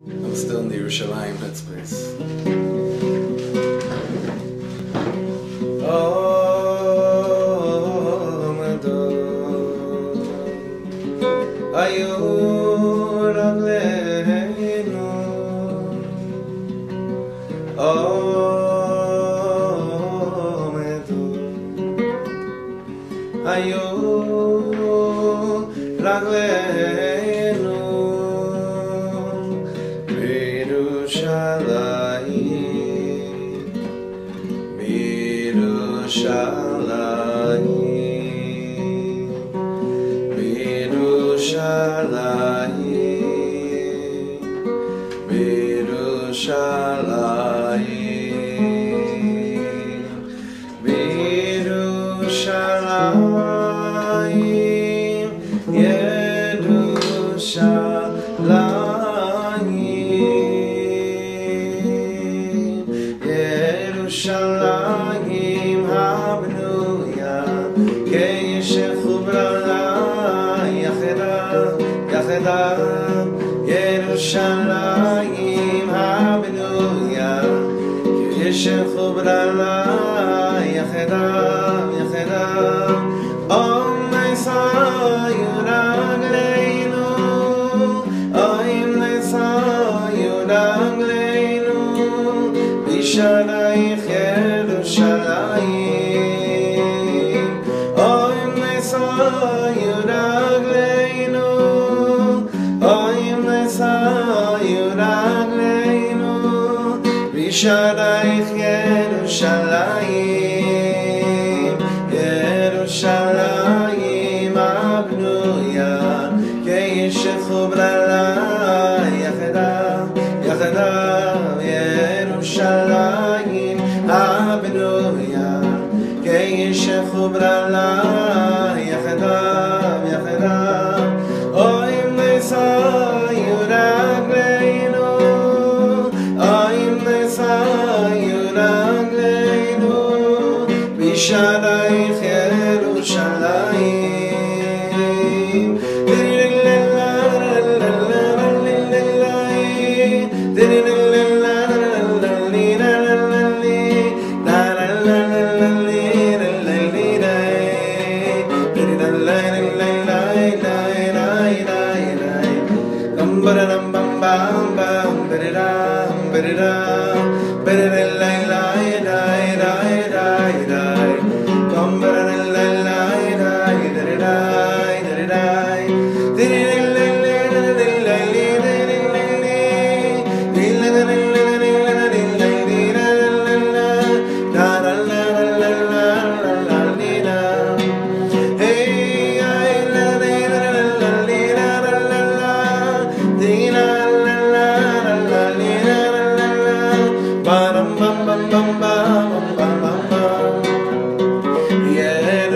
I'm still in the Yerushalayim headspace. Oh, my dog, Ayur Agleinu. Oh, my dog, Ayur Agleinu. Yerushalayim habnuya, Yeshchubrala yachedam yachedam. Om Yuragleinu, Om Yuragleinu, Bishalayich Yerushalayim. Om Yuragleinu, Yuragleinu, Bishalayich Yerushalayim, Yerushalayim abnuya, Yeshchubrala yachedam yachedam. Yerushalayim abnuya, Yeshchubrala yachedam yachedam. Oim Yuragleinu, Oim Yuragleinu, Bishalayich Yerushalayim.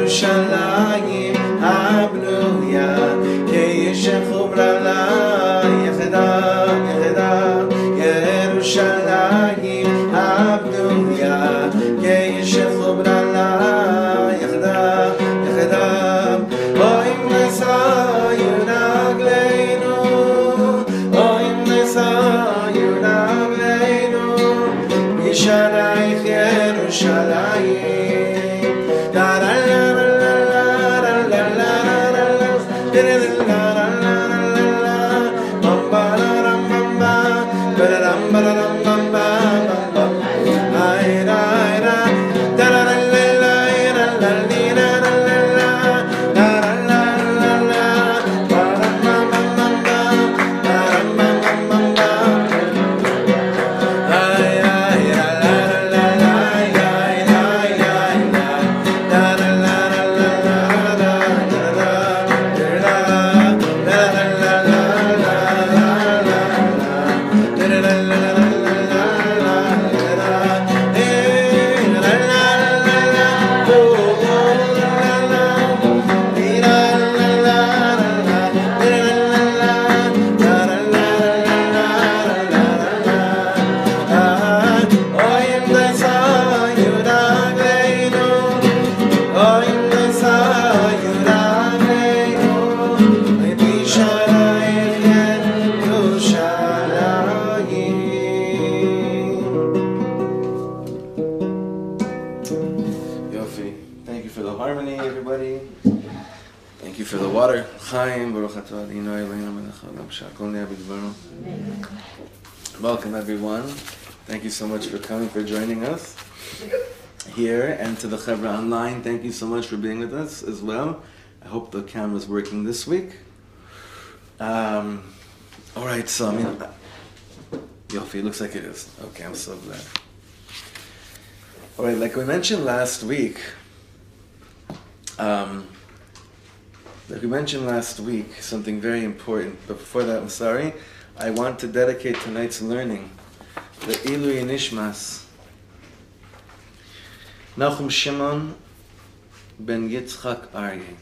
Yerushalayim habnuya, Yeshchubrala yachedam yachedam. Yerushalayim habnuya, Yeshchubrala yachedam yachedam. Oim Yuragleinu, Oim Yuragleinu, Bishalayich Yerushalayim. Chaim, Baruch Atah Adonai Eloheinu melech haolam shehakol nהיה b'dvaro. Welcome everyone. Thank you so much for coming, for joining us here, and to the Chevra online. Thank you so much for being with us as well. I hope the camera's working this week. All right, so Yofi, it looks like it is. Okay, I'm so glad. All right, like we mentioned last week, something very important. But before that, I'm sorry, I want to dedicate tonight's learning the Ilui Nishmas Nachum Shimon ben Yitzchak Aryeh.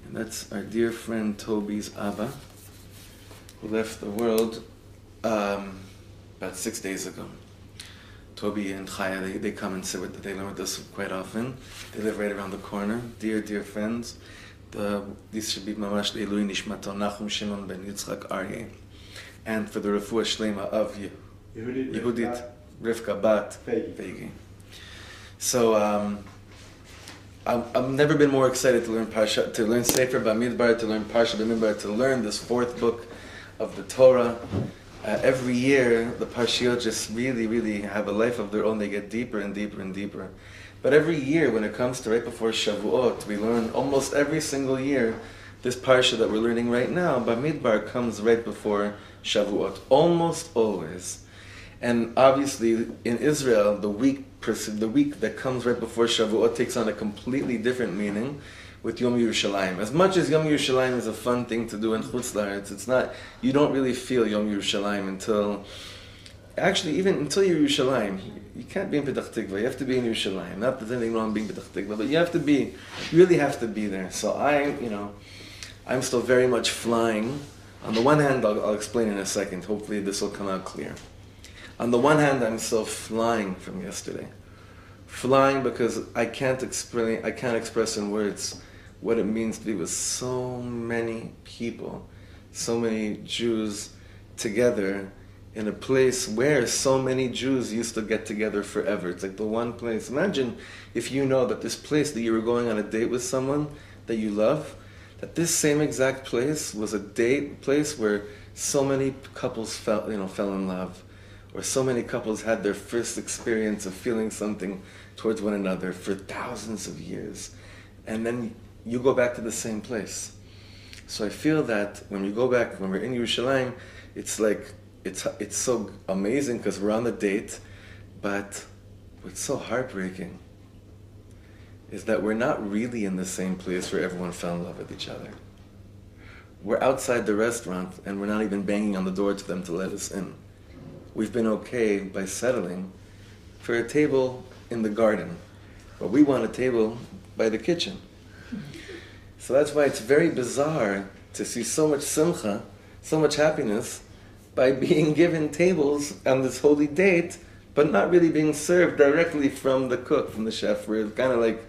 And that's our dear friend Toby's Abba, who left the world about 6 days ago. Toby and Chaya, they come and sit with, they learn with us quite often. They live right around the corner. Dear, dear friends. These should be Mamash Le'ilui Nishmato Nachum Shimon ben Yitzchak Aryeh. And for the Refuah Shlema of Yehudit Rivka Bat Feigi. So I've never been more excited to learn Parsha, to learn Sefer BaMidbar, to learn Parsha BaMidbar, to learn this fourth book of the Torah. Every year, the Parshiyot just really, really have a life of their own. They get deeper and deeper and deeper. But every year, when it comes to right before Shavuot, we learn almost every single year this Parsha that we're learning right now, BaMidbar, comes right before Shavuot, almost always. And obviously, in Israel, the week that comes right before Shavuot takes on a completely different meaning with Yom Yerushalayim. As much as Yom Yerushalayim is a fun thing to do in Chutz La'aretz, it's not, you don't really feel Yom Yerushalayim until Yerushalayim. You can't be in Petach Tikva, you have to be in Yerushalayim. Not that there's anything wrong being Petach Tikva, but you really have to be there. So I'm still very much flying. On the one hand, I'll explain in a second, hopefully this will come out clear. On the one hand, I'm still flying from yesterday. Flying because I can't express in words what it means to be with so many people, so many Jews together in a place where so many Jews used to get together forever. It's like the one place. Imagine if you know that this place that you were going on a date with someone that you love, that this same exact place was a place where so many couples fell in love, or so many couples had their first experience of feeling something towards one another for thousands of years. And then you go back to the same place. So I feel that when we go back, when we're in Yerushalayim, it's like, it's so amazing because we're on the date, but what's so heartbreaking is that we're not really in the same place where everyone fell in love with each other. We're outside the restaurant and we're not even banging on the door to them to let us in. We've been okay by settling for a table in the garden, but we want a table by the kitchen. So that's why it's very bizarre to see so much simcha, so much happiness, by being given tables on this holy date, but not really being served directly from the cook, from the chef. We're kind of like,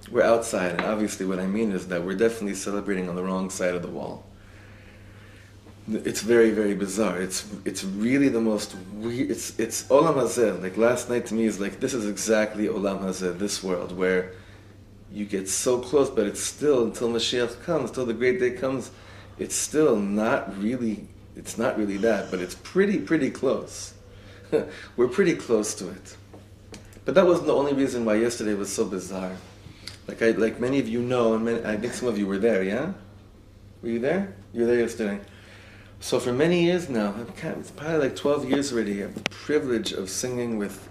we're outside, and obviously what I mean is that we're definitely celebrating on the wrong side of the wall. It's very, very bizarre. It's really the most weird. It's Olam Hazeh. Like last night to me is like, this is exactly Olam Hazeh, this world where you get so close, but it's still, until Mashiach comes, until the great day comes, it's still not really. It's not really that, but it's pretty close. We're pretty close to it. But that wasn't the only reason why yesterday was so bizarre. Like many of you know, and I think some of you were there. Yeah, were you there? You were there yesterday. So for many years now, it's probably like 12 years already, I have the privilege of singing with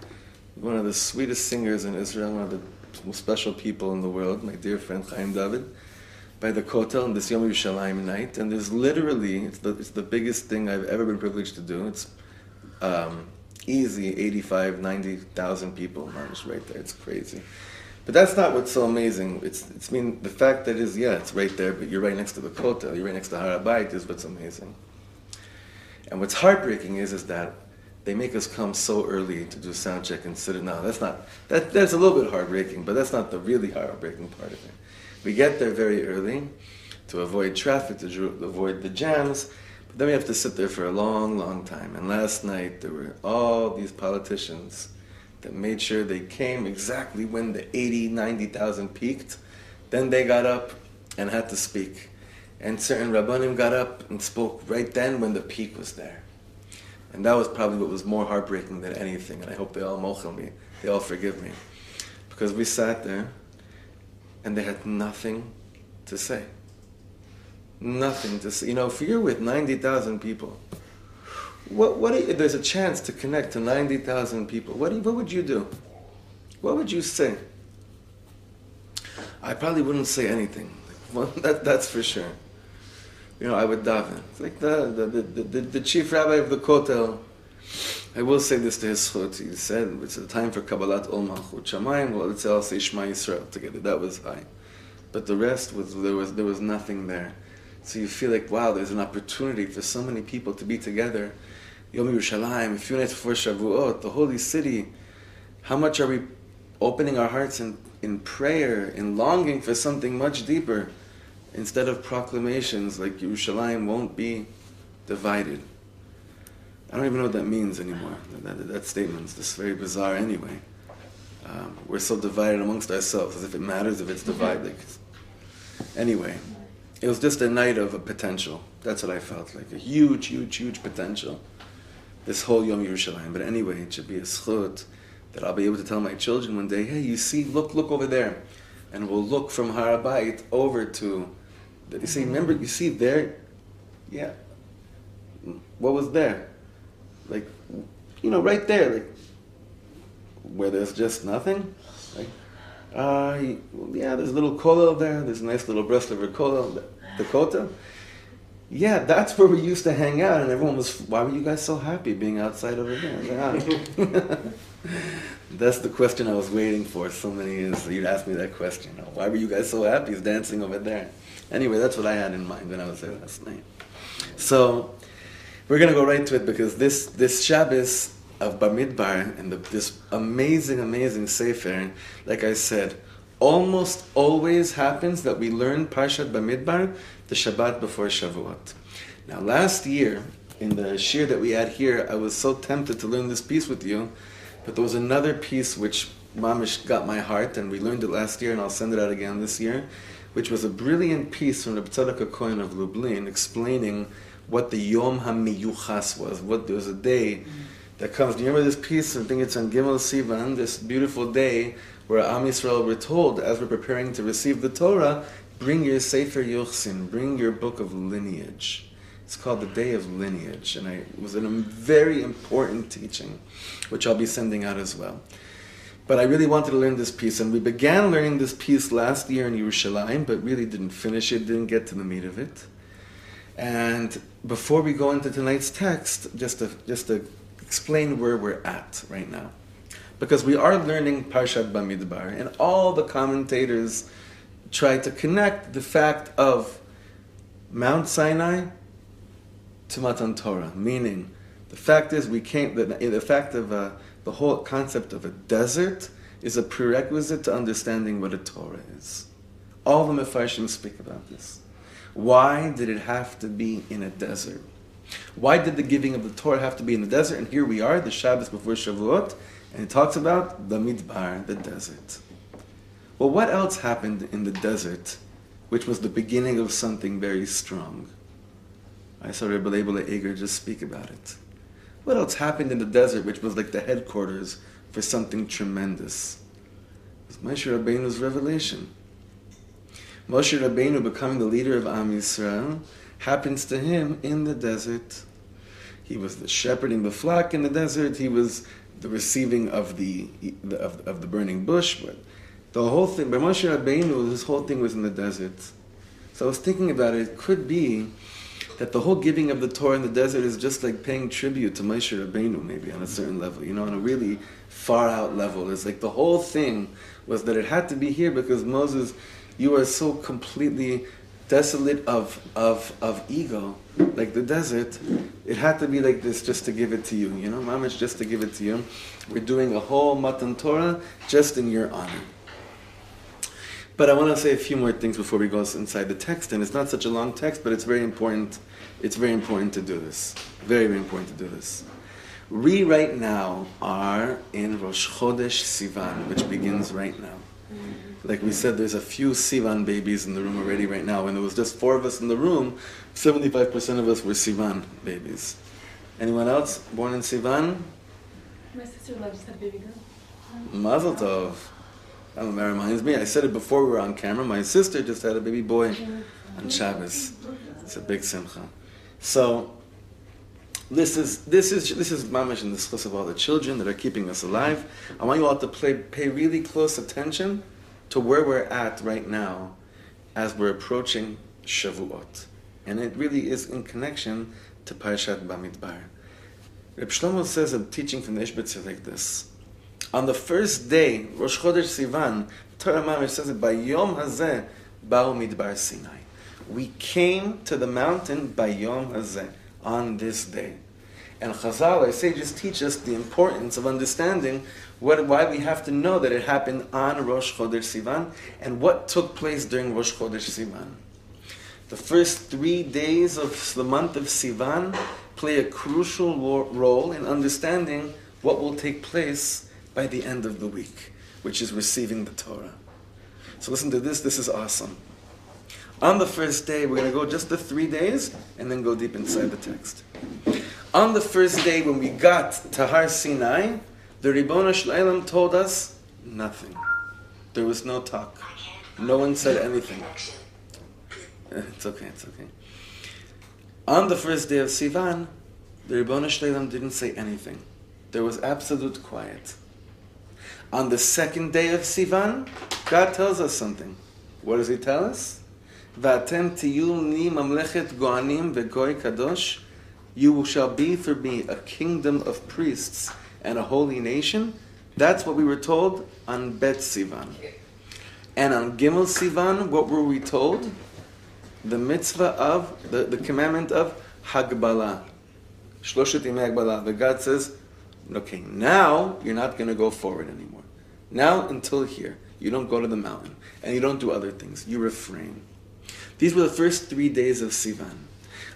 one of the sweetest singers in Israel, one of the most special people in the world, my dear friend Chaim David, by the Kotel on this Yom Yerushalayim night. And there's literally, it's the biggest thing I've ever been privileged to do. It's easy 85, 90,000 people, just right there. It's crazy. But that's not what's so amazing. The fact that it's right there, but you're right next to the Kotel, you're right next to Rabbi is what's amazing. And what's heartbreaking is that they make us come so early to do sound check and sit down. That's a little bit heartbreaking, but that's not the really heartbreaking part of it. We get there very early to avoid traffic, to avoid the jams, but then we have to sit there for a long, long time. And last night there were all these politicians that made sure they came exactly when the 80, 90,000 peaked. Then they got up and had to speak. And certain Rabbanim got up and spoke right then when the peak was there. And that was probably what was more heartbreaking than anything. And I hope they all mochel me, they all forgive me. Because we sat there and they had nothing to say. Nothing to say. You know, if you're with 90,000 people, there's a chance to connect to 90,000 people. What would you do? What would you say? I probably wouldn't say anything. Well, that's for sure. You know, I would daven. It's like the chief rabbi of the Kotel. I will say this to his zchut. He said it's a time for Kabbalat Ol Malchut Shamayim. Well, let's all say Shema Yisrael together. That was high, but the rest there was nothing there. So you feel like, wow, there's an opportunity for so many people to be together. Yom Yerushalayim, a few nights before Shavuot, the holy city. How much are we opening our hearts in prayer, in longing for something much deeper, instead of proclamations like Yerushalayim won't be divided. I don't even know what that means anymore. That statement's just very bizarre anyway. We're so divided amongst ourselves, as if it matters if it's divided. Anyway, it was just a night of a potential. That's what I felt like. A huge, huge, huge potential. This whole Yom Yerushalayim. But anyway, it should be a zchut that I'll be able to tell my children one day, hey, you see, look over there. And we'll look from Har HaBayit over to, you see, remember, you see there? Yeah. What was there? Like, you know, right there, like, where there's just nothing. Like, yeah, there's a little kollel there, there's a nice little Breslover kollel, Dakota. Yeah, that's where we used to hang out, and everyone was, why were you guys so happy being outside over there? Yeah. That's the question I was waiting for so many years. You'd ask me that question. Why were you guys so happy dancing over there? Anyway, that's what I had in mind when I was there last night. So, we're going to go right to it because this Shabbos of BaMidbar and this amazing, amazing Sefer, like I said, almost always happens that we learn Parshat BaMidbar the Shabbat before Shavuot. Now, last year, in the Shiur that we had here, I was so tempted to learn this piece with you, but there was another piece which mamish got my heart, and we learned it last year, and I'll send it out again this year, which was a brilliant piece from Rabbi Tzadok HaKohen of Lublin, explaining what the Yom HaMiyuchas was. What there was a day that comes. Do you remember this piece? I think it's on Gimel Sivan, this beautiful day where Am Yisrael were told, as we're preparing to receive the Torah, bring your Sefer Yochsin, bring your book of lineage. It's called the Day of Lineage, and it was a very important teaching, which I'll be sending out as well. But I really wanted to learn this piece, and we began learning this piece last year in Yerushalayim, but really didn't finish it, didn't get to the meat of it. And before we go into tonight's text, just to explain where we're at right now. Because we are learning Parshat BaMidbar, and all the commentators try to connect the fact of Mount Sinai to Matan Torah, meaning the fact is the fact of the whole concept of a desert is a prerequisite to understanding what a Torah is. All the Mefarshim speak about this. Why did it have to be in a desert? Why did the giving of the Torah have to be in the desert? And here we are, the Shabbos before Shavuot, and it talks about the Midbar, the desert. Well, what else happened in the desert, which was the beginning of something very strong? I saw Rabbi Eger just speak about it. What else happened in the desert, which was like the headquarters for something tremendous? It was Moshe Rabbeinu's revelation. Moshe Rabbeinu becoming the leader of Am Yisrael happens to him in the desert. He was the shepherding the flock in the desert. He was the receiving of the burning bush. But the whole thing, by Moshe Rabbeinu, this whole thing was in the desert. So I was thinking about it. It could be that the whole giving of the Torah in the desert is just like paying tribute to Moshe Rabbeinu, maybe on a certain level, on a really far out level. It's like the whole thing was that it had to be here because Moses, you are so completely desolate of ego, like the desert. It had to be like this just to give it to you, Mamash, just to give it to you. We're doing a whole Matan Torah just in your honor. But I want to say a few more things before we go inside the text, and it's not such a long text, but it's very important. It's very important to do this. Very, very important to do this. We right now are in Rosh Chodesh Sivan, which begins right now. Like we said, there's a few Sivan babies in the room already right now. When there was just 4 of us in the room, 75% of us were Sivan babies. Anyone else born in Sivan? My sister-in-law just had a baby girl. Mazel tov. That reminds me, I said it before we were on camera, my sister just had a baby boy on Shabbos. It's a big simcha. So, this is mamash in the schus of all the children that are keeping us alive. I want you all to pay really close attention to where we're at right now as we're approaching Shavuot. And it really is in connection to Parashat BaMidbar. Reb Shlomo says a teaching from the Ishbitzer like this. On the first day, Rosh Chodesh Sivan, Torah Mamash says it, by Yom Hazeh, Ba'u Midbar Sinai. We came to the mountain by Yom Hazeh, on this day. And Chazal, our sages, teach us the importance of understanding why we have to know that it happened on Rosh Chodesh Sivan and what took place during Rosh Chodesh Sivan. The first 3 days of the month of Sivan play a crucial role in understanding what will take place by the end of the week, which is receiving the Torah. So listen to this is awesome. On the first day, we're going to go just the 3 days and then go deep inside the text. On the first day, when we got to Har Sinai, the Ribono Shel Olam told us nothing. There was no talk. No one said anything. It's okay. On the first day of Sivan, the Ribono Shel Olam didn't say anything. There was absolute quiet. On the second day of Sivan, God tells us something. What does He tell us? V'atem tiyul ni mamlechet goanim vegoy kadosh. You shall be for me a kingdom of priests and a holy nation. That's what we were told on Bet Sivan. And on Gimel Sivan, what were we told? The mitzvah of, the commandment of Hagbala. Shloshet Yimei Hagbala. The God says, okay, now you're not going to go forward anymore. Now until here. You don't go to the mountain. And you don't do other things. You refrain. These were the first 3 days of Sivan.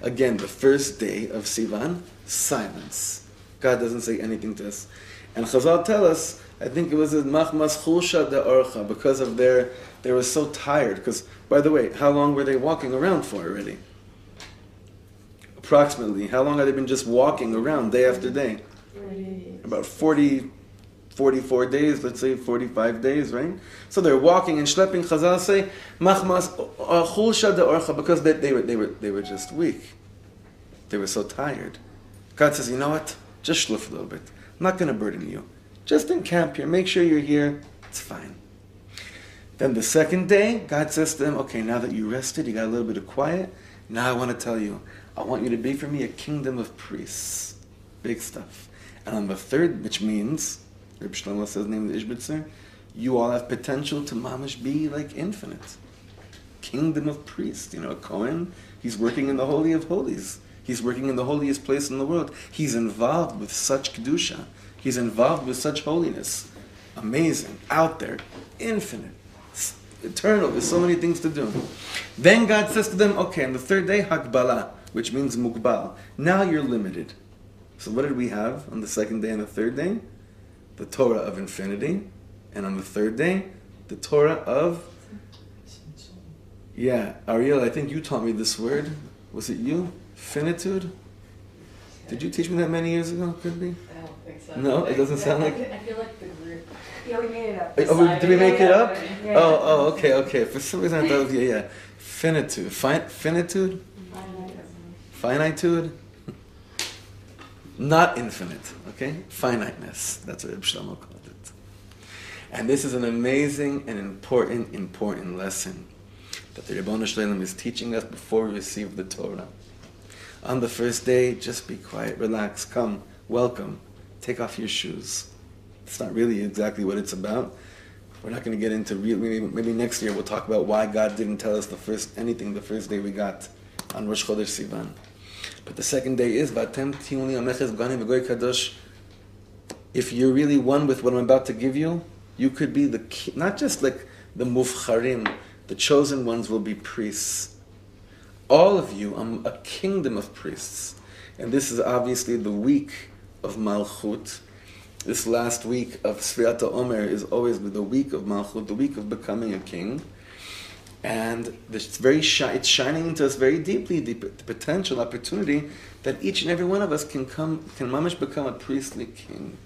Again, the first day of Sivan, silence. God doesn't say anything to us. And Chazal tell us, I think it was a machmas chulsha de orcha, because of they were so tired. Because, by the way, how long were they walking around for already? Approximately. How long had they been just walking around day after day? About 44 days, let's say 45 days, right? So they're walking and schlepping. Chazal say, machmas chulsha de orcha, because they were just weak. They were so tired. God says, you know what? Just shluff a little bit. I'm not going to burden you. Just encamp here. Make sure you're here. It's fine. Then the second day, God says to them, okay, now that you rested, you got a little bit of quiet, now I want to tell you, I want you to be for me a kingdom of priests. Big stuff. And on the third, which means, Reb Shlomo says, name of the Ishbitzer, you all have potential to mamash be like infinite. Kingdom of priests. You know, a Kohen, he's working in the Holy of Holies. He's working in the holiest place in the world. He's involved with such kedusha. He's involved with such holiness. Amazing. Out there. Infinite. It's eternal. There's so many things to do. Then God says to them, okay, on the third day, hakbala, which means mukbal. Now you're limited. So what did we have on the second day and the third day? The Torah of infinity. And on the third day, the Torah of... Yeah, Ariel, I think you taught me this word. Was it you? Finitude? Did you teach me that many years ago? Could be? I don't think so. No, it doesn't sound like... I feel like the group... Yeah, we made it up. Did we make it up? Yeah. Okay. For some reason I thought it was, yeah. Finitude. Finitude? Finitude? Not infinite, okay? Finiteness. That's what Reb Shlomo called it. And this is an amazing and important lesson that the Ribono Shel Olam is teaching us before we receive the Torah. On the first day, just be quiet, relax, come, welcome, take off your shoes. It's not really exactly what it's about. We're not going to get into maybe next year we'll talk about why God didn't tell us anything the first day we got on Rosh Chodesh Sivan. But the second day is Vatem Tiuni Ameches Gani V'Goy Kadosh. If you're really one with what I'm about to give you, you could be not just like the mufcharim, the chosen ones will be priests. All of you, I'm a kingdom of priests. And this is obviously the week of Malchut. This last week of Sfirat Omer is always the week of Malchut, the week of becoming a king. And it's shining into us very deeply, the potential opportunity that each and every one of us can mamish become a priestly king.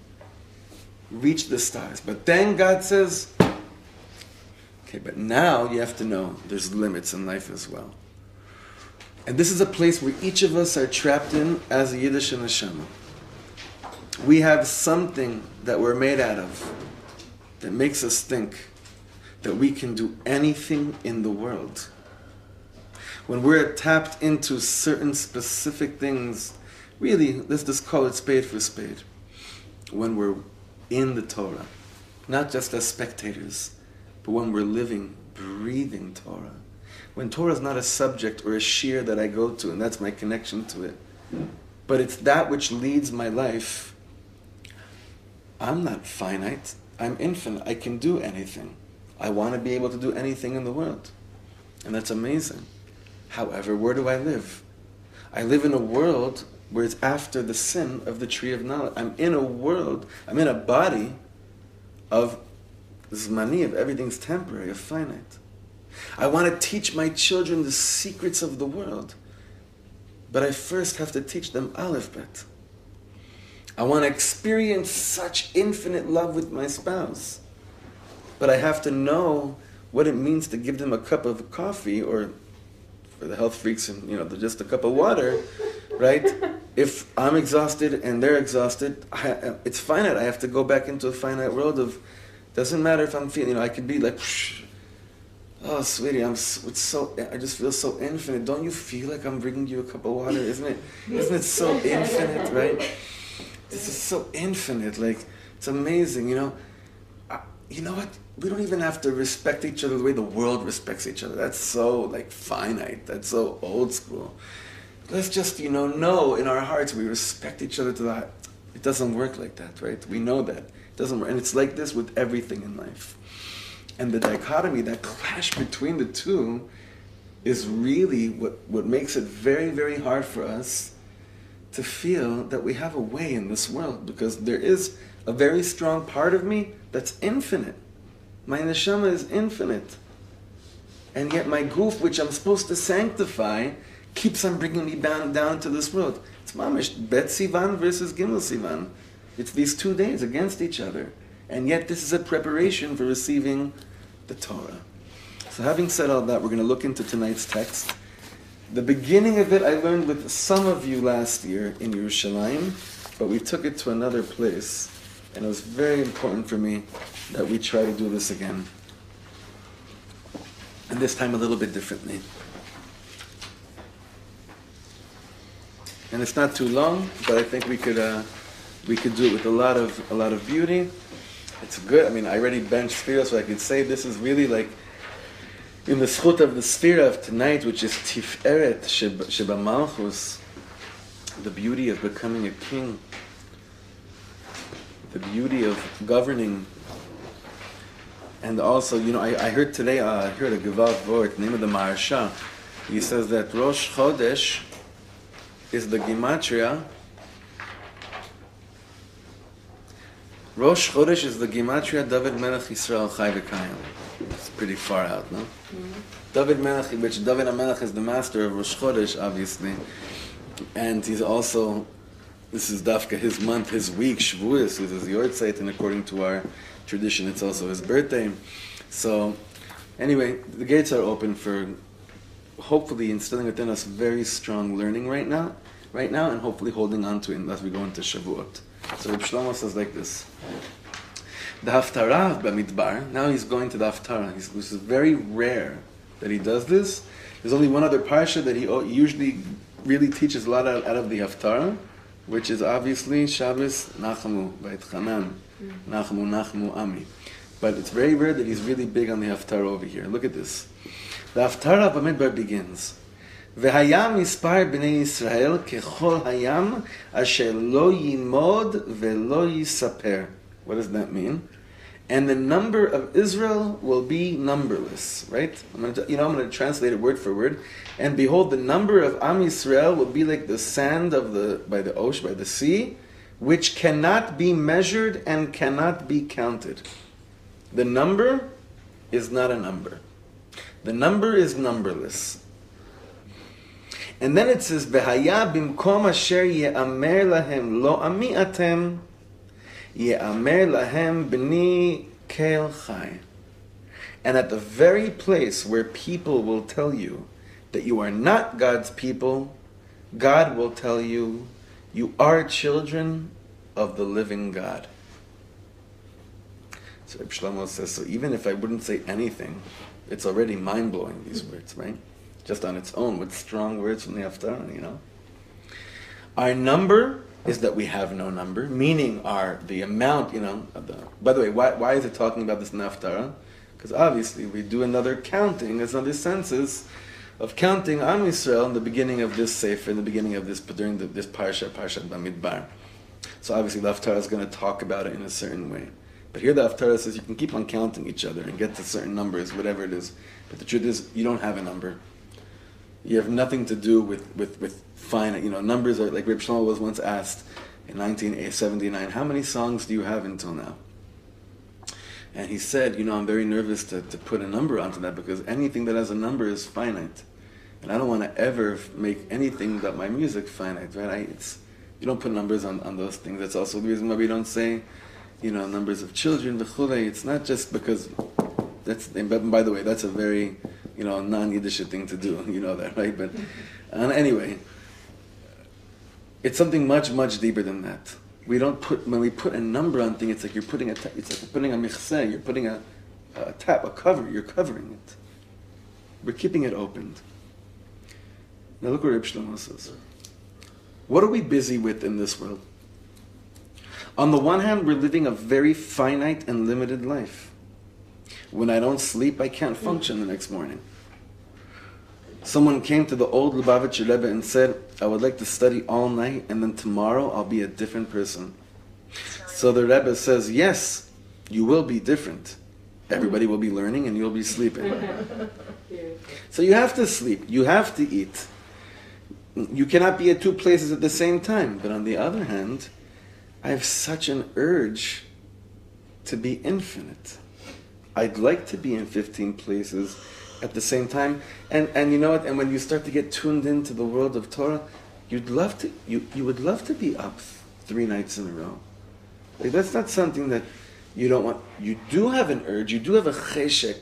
Reach the stars. But then God says, okay, but now you have to know there's limits in life as well. And this is a place where each of us are trapped in as a Yiddish neshama. We have something that we're made out of that makes us think that we can do anything in the world. When we're tapped into certain specific things, really, let's just call it spade for spade. When we're in the Torah, not just as spectators, but when we're living, breathing Torah. When Torah is not a subject or a shiur that I go to, and that's my connection to it, but it's that which leads my life. I'm not finite, I'm infinite, I can do anything. I want to be able to do anything in the world. And that's amazing. However, where do I live? I live in a world where it's after the sin of the tree of knowledge. I'm in a world, I'm in a body of zmani, of everything's temporary, of finite. I want to teach my children the secrets of the world. But I first have to teach them Aleph Bet. I want to experience such infinite love with my spouse. But I have to know what it means to give them a cup of coffee, or for the health freaks, and just a cup of water, right? If I'm exhausted and they're exhausted, it's finite. I have to go back into a finite world of, doesn't matter if I'm feeling, I could be like, oh, sweetie, I just feel so infinite. Don't you feel like I'm bringing you a cup of water? Isn't it so infinite, right? This is so infinite. Like, it's amazing, you know what? We don't even have to respect each other the way the world respects each other. That's so, finite. That's so old school. Let's just, know in our hearts we respect each other to that. It doesn't work like that, right? We know that. It doesn't work. And it's like this with everything in life. And the dichotomy, that clash between the two, is really what makes it very, very hard for us to feel that we have a way in this world, because there is a very strong part of me that's infinite. My neshama is infinite. And yet my goof, which I'm supposed to sanctify, keeps on bringing me down to this world. It's mamish, Bet Sivan versus Gimel Sivan. It's these 2 days against each other. And yet this is a preparation for receiving the Torah. So having said all that, we're going to look into tonight's text. The beginning of it I learned with some of you last year in Yerushalayim, but we took it to another place. And it was very important for me that we try to do this again. And this time a little bit differently. And it's not too long, but I think we could do it with a lot of beauty. It's good. I mean, I already benched Sphira, so I could say this is really like in the schut of the Sphira of tonight, which is Tiferet Sheba Malchus, the beauty of becoming a king. The beauty of governing. And also, I heard today, I heard a Gewalt Wort, name of the Maharsha. He says that Rosh Chodesh is the Gematria. Rosh Chodesh is the Gematria David Melech Yisrael Chai V'Kayim. It's pretty far out, no? Mm-hmm. David Melech, which David HaMelech is the master of Rosh Chodesh, obviously. And he's also, this is Dafka, his month, his week, Shavuos, which is the Yortzeit, and according to our tradition, it's also his birthday. So, anyway, the gates are open for hopefully instilling within us very strong learning right now, and hopefully holding on to it as we go into Shavuot. So Rabbi Shlomo says like this. The Haftarah of BaMidbar, now he's going to the Haftarah. This is very rare that he does this. There's only one other parsha that he usually really teaches a lot out of the Haftarah, which is obviously Shabbos Nachamu, Beit Chanan, Nachamu Ami. But it's very rare that he's really big on the Haftarah over here. Look at this. The Haftarah of BaMidbar begins. V'hayam mispar b'nei Yisrael kechol hayam asher lo yimod ve'lo yisaper. What does that mean? And the number of Israel will be numberless, right? I'm going to translate it word for word. And behold, the number of Am Yisrael will be like the sand by the ocean, by the sea, which cannot be measured and cannot be counted. The number is not a number. The number is numberless. And then it says, "V'haya bimkom asher ye'amer lahem lo ami atem, ye'amer lahem b'ni kel chai." And at the very place where people will tell you that you are not God's people, God will tell you, you are children of the living God. So Shlomo says, so even if I wouldn't say anything, it's already mind-blowing, these words, right? Just on its own, with strong words from the Haftarah, you know. Our number is that we have no number, meaning the amount, you know, by the way, why is it talking about this in the Haftarah? Because obviously we do another counting, there's another census of counting Am Yisrael in the beginning of this Sefer, in the beginning of this, during this Parshat BaMidbar. So obviously the Haftarah is going to talk about it in a certain way. But here the Haftarah says you can keep on counting each other and get to certain numbers, whatever it is. But the truth is, you don't have a number. You have nothing to do with finite. You know, numbers are, like Rabbi Shlomo was once asked in 1979, how many songs do you have until now? And he said, you know, I'm very nervous to put a number onto that because anything that has a number is finite. And I don't want to ever make anything about my music finite, right? You don't put numbers on those things. That's also the reason why we don't say, you know, numbers of children, v'chulei. It's not just because by the way, that's a very, you know, non-Yiddish thing to do. You know that, right? But anyway, it's something much, much deeper than that. When we put a number on things, it's like you're putting a michseh, you're putting a tap, a cover, you're covering it. We're keeping it opened. Now look what Rabbi Shlomo says. What are we busy with in this world? On the one hand, we're living a very finite and limited life. When I don't sleep, I can't function the next morning. Someone came to the old Lubavitcher Rebbe and said, I would like to study all night and then tomorrow I'll be a different person. So the Rebbe says, yes, you will be different. Everybody will be learning and you'll be sleeping. So you have to sleep, you have to eat. You cannot be at two places at the same time. But on the other hand, I have such an urge to be infinite. I'd like to be in 15 places at the same time. And you know what? And when you start to get tuned into the world of Torah, you would love to be up 3 nights in a row. Like, that's not something that you don't want. You do have an urge, you do have a cheshek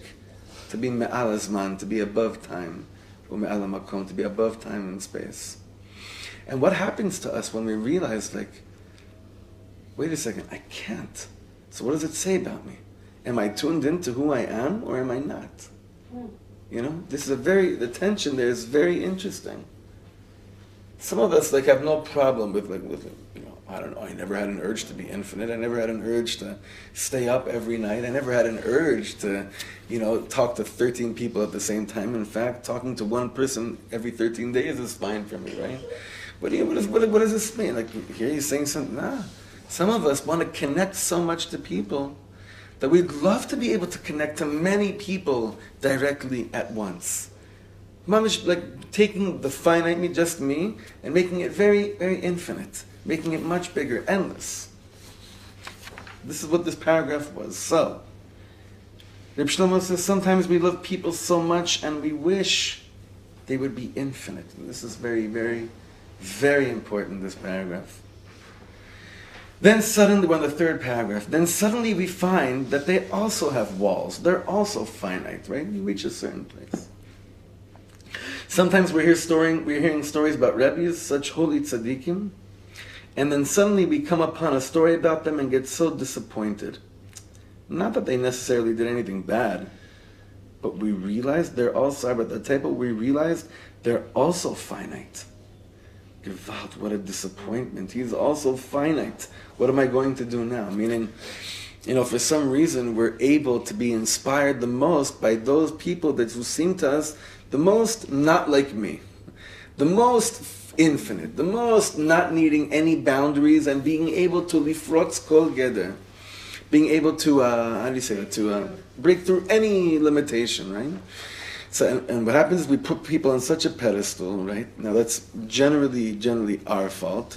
to be me'al hazman, to be above time, or me'al hamakom, to be above time and space. And what happens to us when we realize, like, wait a second, I can't. So what does it say about me? Am I tuned into who I am or am I not? You know, the tension there is very interesting. Some of us have no problem with you know, I don't know, I never had an urge to be infinite. I never had an urge to stay up every night. I never had an urge to, you know, talk to 13 people at the same time. In fact, talking to one person every 13 days is fine for me, right? What does this mean? Like, here he's saying something, Some of us want to connect so much to people that we'd love to be able to connect to many people directly at once. Mamish, like taking the finite me, just me, and making it very, very infinite, making it much bigger, endless. This is what this paragraph was. So, Reb Shlomo says sometimes we love people so much and we wish they would be infinite. And this is very, very, very important, this paragraph. Then suddenly, we're on the third paragraph, then suddenly we find that they also have walls. They're also finite, right? You reach a certain place. Sometimes we're hearing stories about Rabbis, such holy tzaddikim, and then suddenly we come upon a story about them and get so disappointed. Not that they necessarily did anything bad, but we realize they're also, at the table we realize they're also finite. Gewalt, what a disappointment. He's also finite. What am I going to do now? Meaning, you know, for some reason we're able to be inspired the most by those people who seem to us the most not like me, the most infinite, the most not needing any boundaries and being able to lifrotz kol geder, being able to, to break through any limitation, right? So, and what happens is we put people on such a pedestal, right? Now that's generally our fault.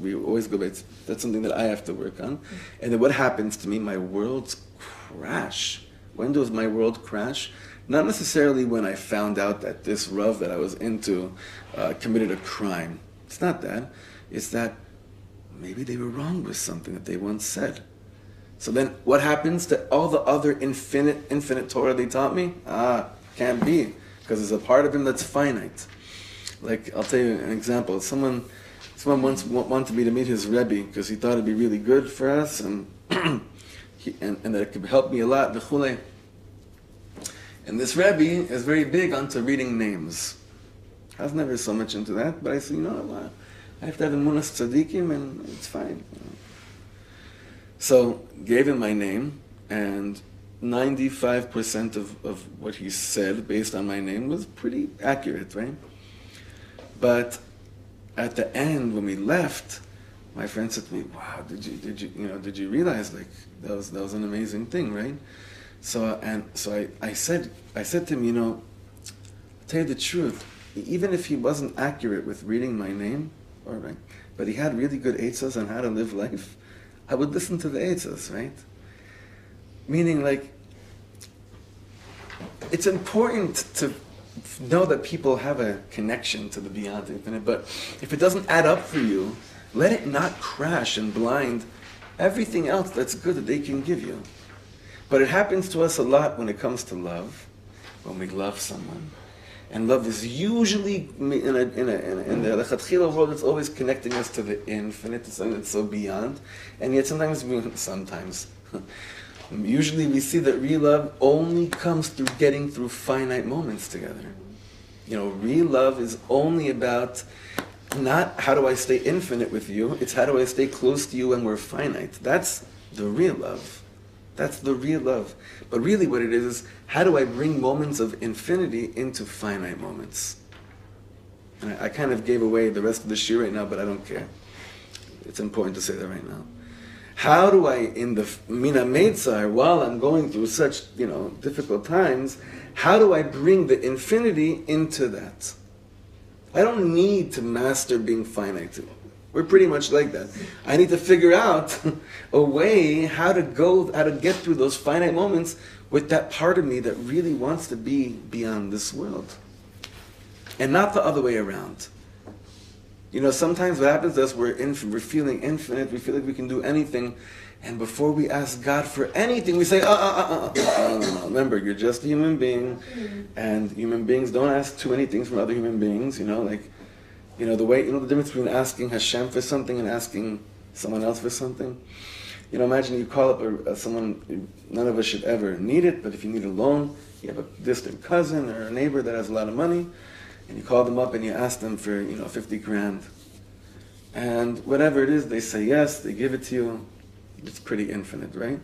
We always go back. That's something that I have to work on. And then what happens to me? My worlds crash. When does my world crash? Not necessarily when I found out that this Rav that I was into committed a crime. It's not that. It's that maybe they were wrong with something that they once said. So then what happens to all the other infinite Torah they taught me? Can't be, because there's a part of him that's finite. Like, I'll tell you an example. Someone once wanted me to meet his Rabbi because he thought it'd be really good for us and and that it could help me a lot. And this Rabbi is very big onto reading names. I was never so much into that, but I said, I have to have emunas tzaddikim and it's fine. So, gave him my name, and 95% of what he said based on my name was pretty accurate, right? But at the end, when we left, my friend said to me, "Wow, did you realize that was an amazing thing, right?" So I said to him, I'll tell you the truth, even if he wasn't accurate with reading my name, all right, but he had really good eitzos on how to live life, I would listen to the eitzos, right? Meaning, like, it's important to know that people have a connection to the beyond infinite, but if it doesn't add up for you, let it not crash and blind everything else that's good that they can give you. But it happens to us a lot when it comes to love, when we love someone. And love is usually, in the lechatchila world, it's always connecting us to the infinite, to something that's so beyond. And yet usually we see that real love only comes through getting through finite moments together. Real love is only about not how do I stay infinite with you, it's how do I stay close to you when we're finite. That's the real love. That's the real love. But really what it is how do I bring moments of infinity into finite moments? And I kind of gave away the rest of the shiur right now, but I don't care. It's important to say that right now. How do I, in the Mina Meitzar, while I'm going through such, difficult times, how do I bring the infinity into that? I don't need to master being finite. We're pretty much like that. I need to figure out a way how to get through those finite moments with that part of me that really wants to be beyond this world. And not the other way around. Sometimes what happens to us, we're feeling infinite, we feel like we can do anything, and before we ask God for anything, we say, no. Remember, you're just a human being, and human beings don't ask too many things from other human beings, the difference between asking Hashem for something and asking someone else for something. Imagine you call up someone, none of us should ever need it, but if you need a loan, you have a distant cousin or a neighbor that has a lot of money, and you call them up and you ask them for, 50 grand. And whatever it is, they say yes, they give it to you. It's pretty infinite, right?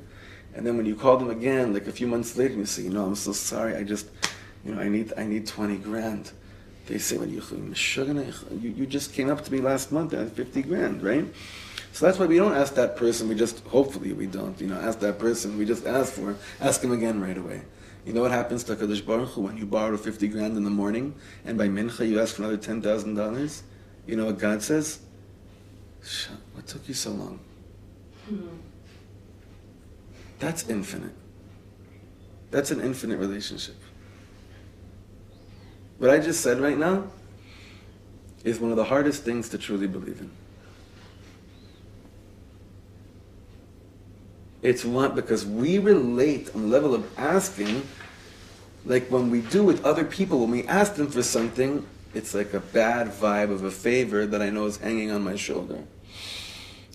And then when you call them again, like a few months later, and you say, I'm so sorry, I just, I need 20 grand. They say, well, you just came up to me last month and had 50 grand, right? So that's why we don't ask that person, hopefully we don't, ask that person, we just ask him again right away. You know what happens to HaKadosh Baruch Hu when you borrow 50 grand in the morning and by mincha you ask for another $10,000? You know what God says? What took you so long? That's infinite. That's an infinite relationship. What I just said right now is one of the hardest things to truly believe in. It's one because we relate on the level of asking, like when we do with other people, when we ask them for something, it's like a bad vibe of a favor that I know is hanging on my shoulder.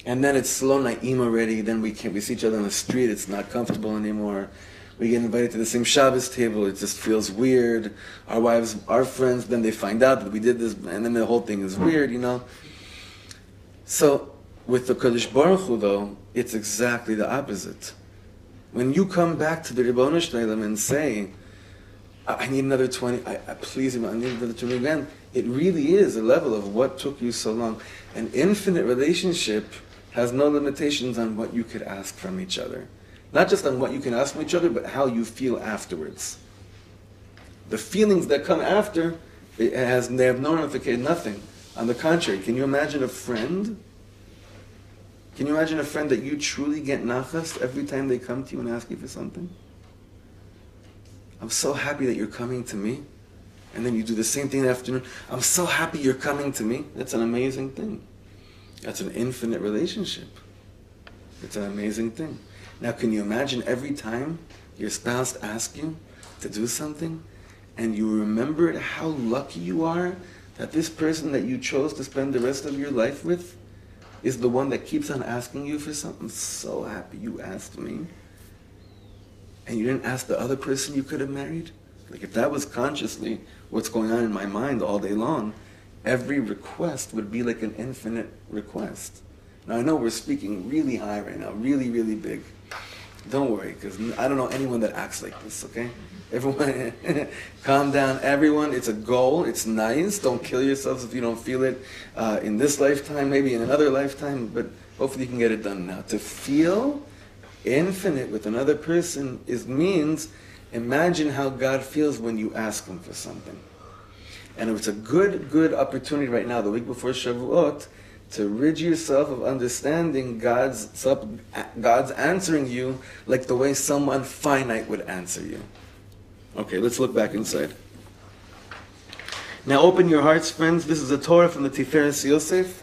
And then it's slow na'im already, then we see each other on the street, it's not comfortable anymore. We get invited to the same Shabbos table, it just feels weird. Our wives, our friends, then they find out that we did this, and then the whole thing is weird, So, with the Kadosh Baruch Hu, though, it's exactly the opposite. When you come back to the Ribono Shel Olam and say, I need another 20, please, I need another 20 grand, it really is a level of what took you so long. An infinite relationship has no limitations on what you could ask from each other. Not just on what you can ask from each other, but how you feel afterwards. The feelings that come after, they have no ramification, nothing. On the contrary, can you imagine a friend? Can you imagine a friend that you truly get nachas every time they come to you and ask you for something? I'm so happy that you're coming to me. And then you do the same thing in the afternoon. I'm so happy you're coming to me. That's an amazing thing. That's an infinite relationship. It's an amazing thing. Now, can you imagine every time your spouse asks you to do something and you remember how lucky you are that this person that you chose to spend the rest of your life with is the one that keeps on asking you for something? I'm so happy you asked me. And you didn't ask the other person you could have married? Like, if that was consciously what's going on in my mind all day long, every request would be like an infinite request. Now, I know we're speaking really high right now, really, really big. Don't worry, because I don't know anyone that acts like this, okay? Everyone, calm down, everyone. It's a goal. It's nice. Don't kill yourselves if you don't feel it in this lifetime, maybe in another lifetime, but hopefully you can get it done now. To feel infinite with another person means, imagine how God feels when you ask Him for something. And it's a good opportunity right now, the week before Shavuot, to rid yourself of understanding God's answering you like the way someone finite would answer you. Okay, let's look back inside. Now open your hearts, friends. This is a Torah from the Tiferes Yosef.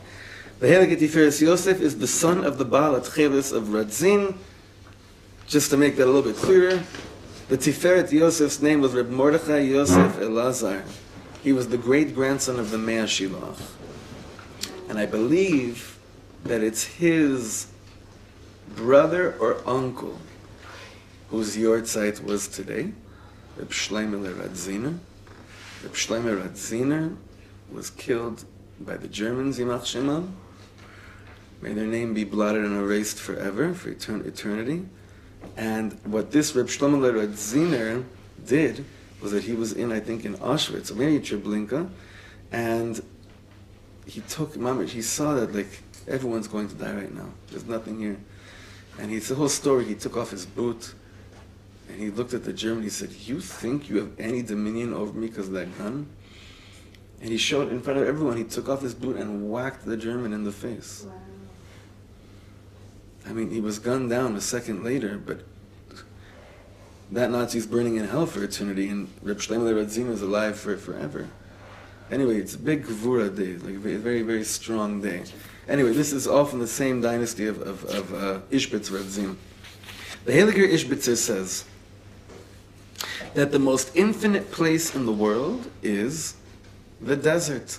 The Heilige Tiferes Yosef is the son of the Baal Atcheles of Radzin. Just to make that a little bit clearer, the Tiferet Yosef's name was Reb Mordechai Yosef Elazar. He was the great-grandson of the Mea Shiloach. And I believe that it's his brother or uncle whose yortzeit was today, Reb Shlomo Radziner. Reb Shlomo Radziner was killed by the Germans, Yimach Shemam. May their name be blotted and erased forever, for eternity. And what this Reb Shlomo Radziner did was that he was in Auschwitz, or maybe Treblinka, and he saw that like everyone's going to die right now. There's nothing here. And it's the whole story. He took off his boot and he looked at the German. He said, "You think you have any dominion over me because of that gun?" And he showed in front of everyone. He took off his boot and whacked the German in the face. Wow. I mean, he was gunned down a second later, but that Nazi's burning in hell for eternity, and Reb Shlomo Radziner is alive for forever. Anyway, it's a big Gevura day, like a very, very strong day. Anyway, this is all from the same dynasty of Ishbitz Radzim. The Heiliger Ishbitzer says that the most infinite place in the world is the desert.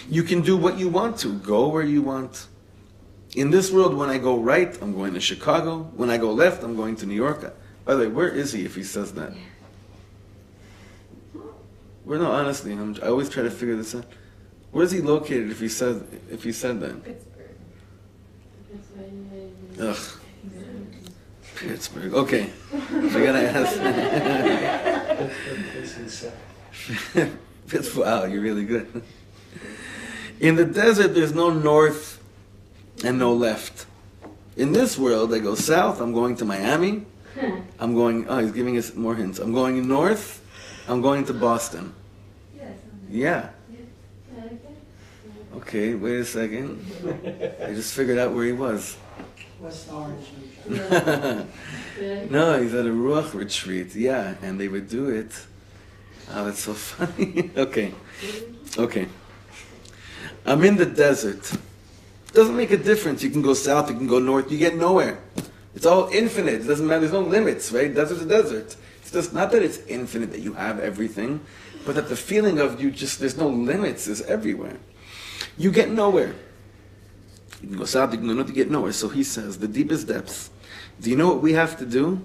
You can do what you want to, go where you want. In this world, when I go right, I'm going to Chicago. When I go left, I'm going to New York. By the way, where is he if he says that? Well, no, honestly, I always try to figure this out. Where is he located if he said that? Pittsburgh. Ugh. Pittsburgh. Okay. I gotta ask. Pittsburgh. Wow, you're really good. In the desert, there's no north and no left. In this world, I go south. I'm going to Miami. I'm going. Oh, he's giving us more hints. I'm going north. I'm going to Boston. Yeah. Okay, wait a second. I just figured out where he was. West Orange. No, he's at a Ruach retreat. Yeah, and they would do it. Oh, that's so funny. Okay. I'm in the desert. Doesn't make a difference. You can go south, you can go north, you get nowhere. It's all infinite. It doesn't matter. There's no limits, right? Desert's a desert. It's just not that it's infinite, that you have everything, but that the feeling of there's no limits is everywhere. You get nowhere. You can go south, you can go north, you get nowhere. So he says, the deepest depths. Do you know what we have to do?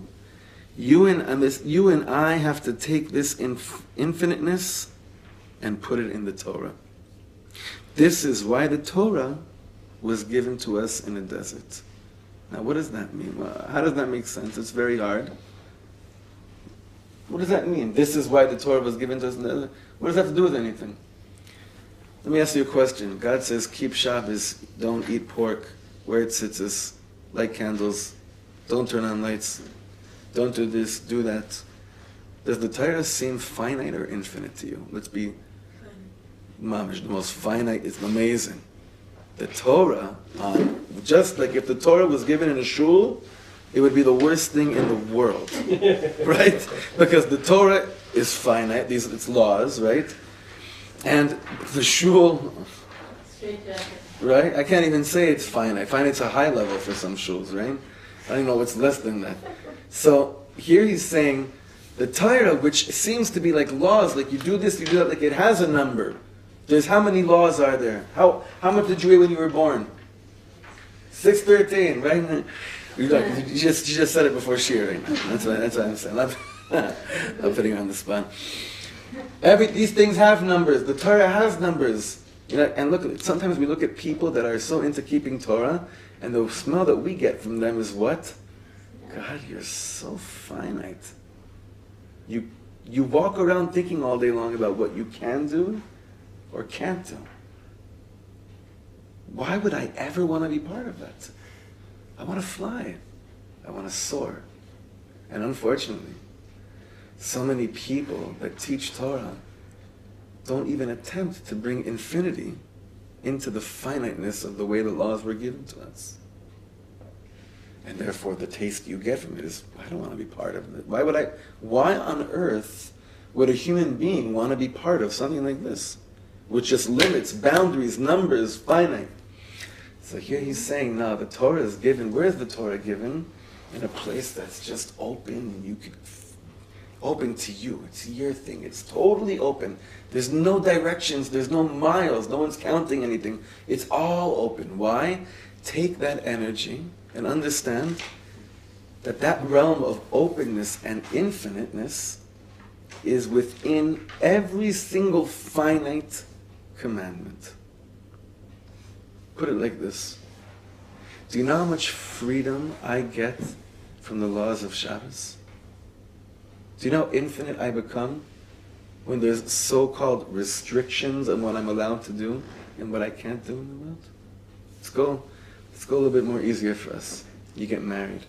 You and I have to take this infiniteness and put it in the Torah. This is why the Torah was given to us in the desert. Now, what does that mean? Well, how does that make sense? It's very hard. What does that mean? This is why the Torah was given to us in the desert. What does that have to do with anything? Let me ask you a question. God says, keep Shabbos, don't eat pork, wear tzitzis, light candles, don't turn on lights, don't do this, do that. Does the Torah seem finite or infinite to you? Let's be mamish. The most finite is amazing. The Torah, just like if the Torah was given in a shul, it would be the worst thing in the world, right? Because the Torah is finite; it's laws, right? And the shul, right? I can't even say it's finite. Finite's a high level for some shuls, right? I don't know what's less than that. So here he's saying the Torah, which seems to be like laws, like you do this, you do that, like it has a number. There's how many laws are there? How much did you weigh when you were born? 613, right? You just said it before Shiur right now. That's what I'm saying. I'm putting you on the spot. These things have numbers. The Torah has numbers. And look, sometimes we look at people that are so into keeping Torah, and the smell that we get from them is what? God, you're so finite. You walk around thinking all day long about what you can do or can't do. Why would I ever want to be part of that? I want to fly. I want to soar. And unfortunately, so many people that teach Torah don't even attempt to bring infinity into the finiteness of the way the laws were given to us. And therefore the taste you get from it is, I don't want to be part of it. Why on earth would a human being want to be part of something like this? Which just limits, boundaries, numbers, finite. So here he's saying, no, the Torah is given. Where is the Torah given? In a place that's just open. You could open to you. It's your thing. It's totally open. There's no directions. There's no miles. No one's counting anything. It's all open. Why? Take that energy and understand that that realm of openness and infiniteness is within every single finite commandment. Put it like this. Do you know how much freedom I get from the laws of Shabbos? Do you know how infinite I become when there's so-called restrictions on what I'm allowed to do and what I can't do in the world? Let's go a little bit more easier for us. You get married.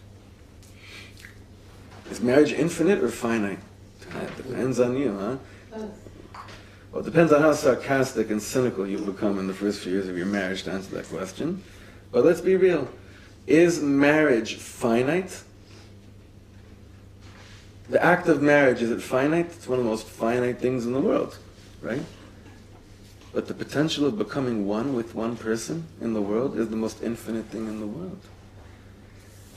Is marriage infinite or finite? It depends on you, huh? Well, it depends on how sarcastic and cynical you become in the first few years of your marriage to answer that question. But let's be real. Is marriage finite? The act of marriage, is it finite? It's one of the most finite things in the world, right? But the potential of becoming one with one person in the world is the most infinite thing in the world.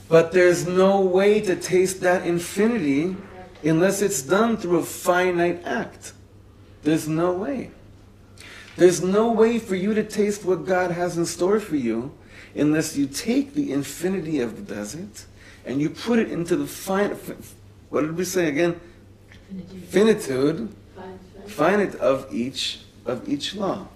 But there's no way to taste that infinity unless it's done through a finite act. There's no way. There's no way for you to taste what God has in store for you unless you take the infinity of the desert and you put it into the what did we say again? Finitude, finite of each law.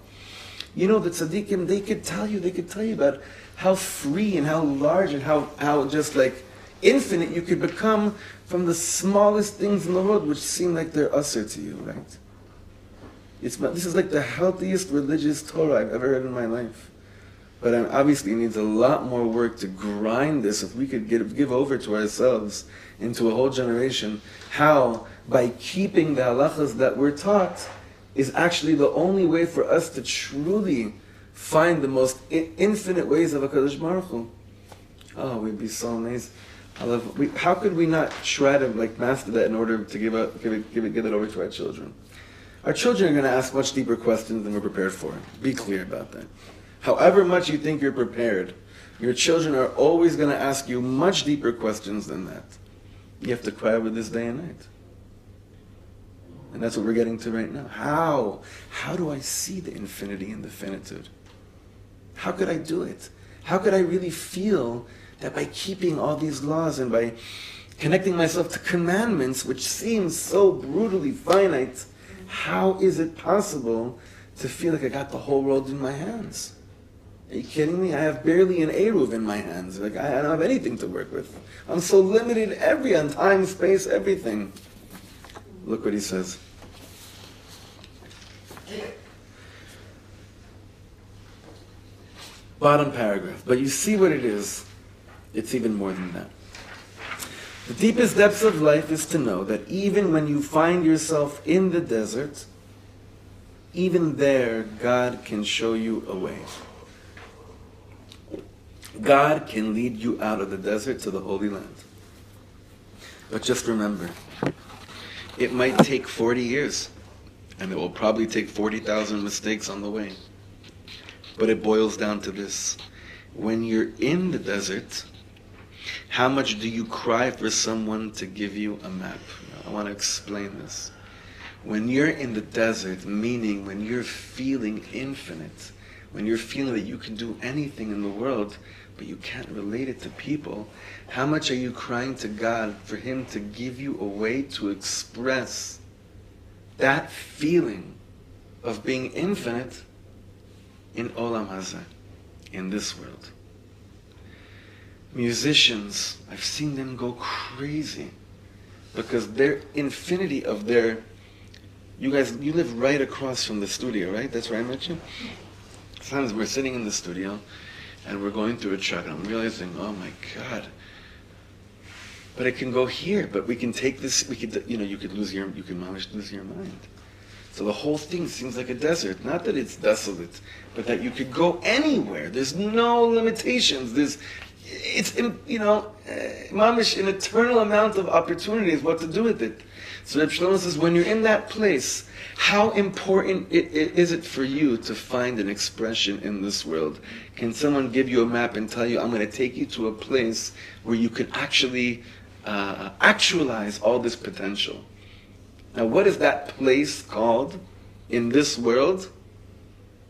You know, the tzaddikim, they could tell you about how free and how large and how just like infinite you could become from the smallest things in the world which seem like they're usher to you, right? This is like the healthiest religious Torah I've ever heard in my life. But obviously it needs a lot more work to grind this. If we could give over to ourselves into a whole generation, how by keeping the halachas that we're taught is actually the only way for us to truly find the most infinite ways of HaKadosh Baruch Hu. Oh, we'd be so amazed. How could we not try to master that in order to give it over to our children? Our children are going to ask much deeper questions than we're prepared for. Be clear about that. However much you think you're prepared, your children are always going to ask you much deeper questions than that. You have to cry over this day and night. And that's what we're getting to right now. How do I see the infinity and the finitude? How could I do it? How could I really feel that by keeping all these laws and by connecting myself to commandments, which seem so brutally finite, how is it possible to feel like I got the whole world in my hands? Are you kidding me? I have barely an Eruv in my hands. I don't have anything to work with. I'm so limited on time, space, everything. Look what he says. Bottom paragraph. But you see what it is. It's even more than that. The deepest depths of life is to know that even when you find yourself in the desert, even there, God can show you a way. God can lead you out of the desert to the Holy Land. But just remember, it might take 40 years, and it will probably take 40,000 mistakes on the way. But it boils down to this. When you're in the desert, how much do you cry for someone to give you a map? I want to explain this. When you're in the desert, meaning when you're feeling infinite, when you're feeling that you can do anything in the world, but you can't relate it to people, how much are you crying to God for Him to give you a way to express that feeling of being infinite in Olam Hazeh, in this world? Musicians, I've seen them go crazy because their infinity of their... You guys, you live right across from the studio, right? That's where I met you? Sometimes we're sitting in the studio and we're going through a track and I'm realizing, oh my God, but it can go here, but we can take this, you could lose your mind. So the whole thing seems like a desert. Not that it's desolate, but that you could go anywhere. There's no limitations. It's mamish, an eternal amount of opportunities what to do with it. So Rabbi Shlomo says, when you're in that place, how important is it for you to find an expression in this world? Can someone give you a map and tell you, I'm going to take you to a place where you can actually actualize all this potential? Now, what is that place called in this world?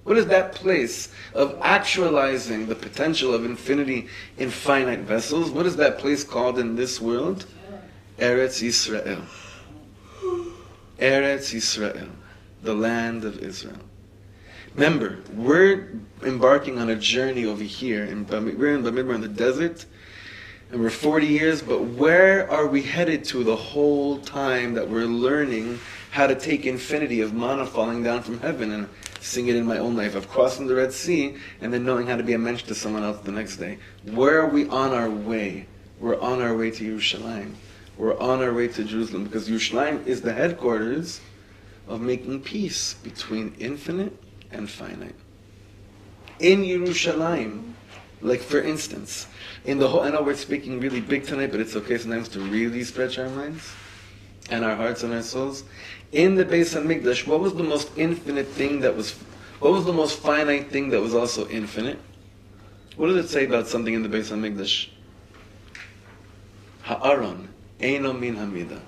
What is that place of actualizing the potential of infinity in finite vessels? What is that place called in this world? Eretz Yisrael. Eretz Yisrael, the land of Israel. Remember, we're embarking on a journey over here. We're in BaMidbar in the desert, and we're 40 years, but where are we headed to the whole time that we're learning how to take infinity of manna falling down from heaven and sing it in my own life, of crossing the Red Sea and then knowing how to be a mensch to someone else the next day? Where are we on our way? We're on our way to Yerushalayim. We're on our way to Jerusalem because Yerushalayim is the headquarters of making peace between infinite and finite. In Yerushalayim, like for instance, in the whole, I know we're speaking really big tonight, but it's okay sometimes to really stretch our minds and our hearts and our souls. In the Beis HaMikdash, what was the most infinite thing what was the most finite thing that was also infinite? What does it say about something in the Beis HaMikdash? Ha'aron. Eino min hamida.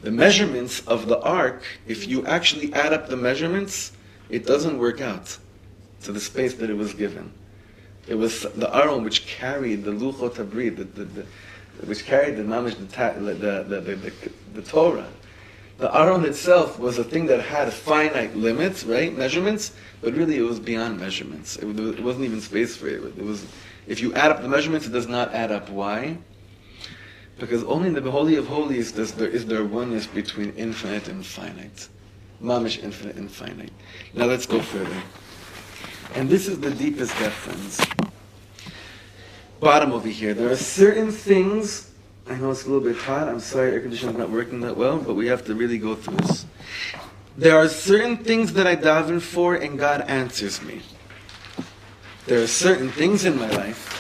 The measurements of the ark, if you actually add up the measurements, it doesn't work out to the space that it was given. It was the Aron which carried the Luchot HaBrit, which carried the Mamish, the Torah. The Aron itself was a thing that had finite limits, right, measurements, but really it was beyond measurements. It wasn't even space for it. If you add up the measurements, it does not add up. Why? Because only in the Holy of Holies is there oneness between infinite and finite. Mamish, infinite and finite. Now let's go further. And this is the deepest depth, friends. Bottom over here. There are certain things, I know it's a little bit hot, I'm sorry air conditioning is not working that well, but we have to really go through this. There are certain things that I daven for and God answers me. There are certain things in my life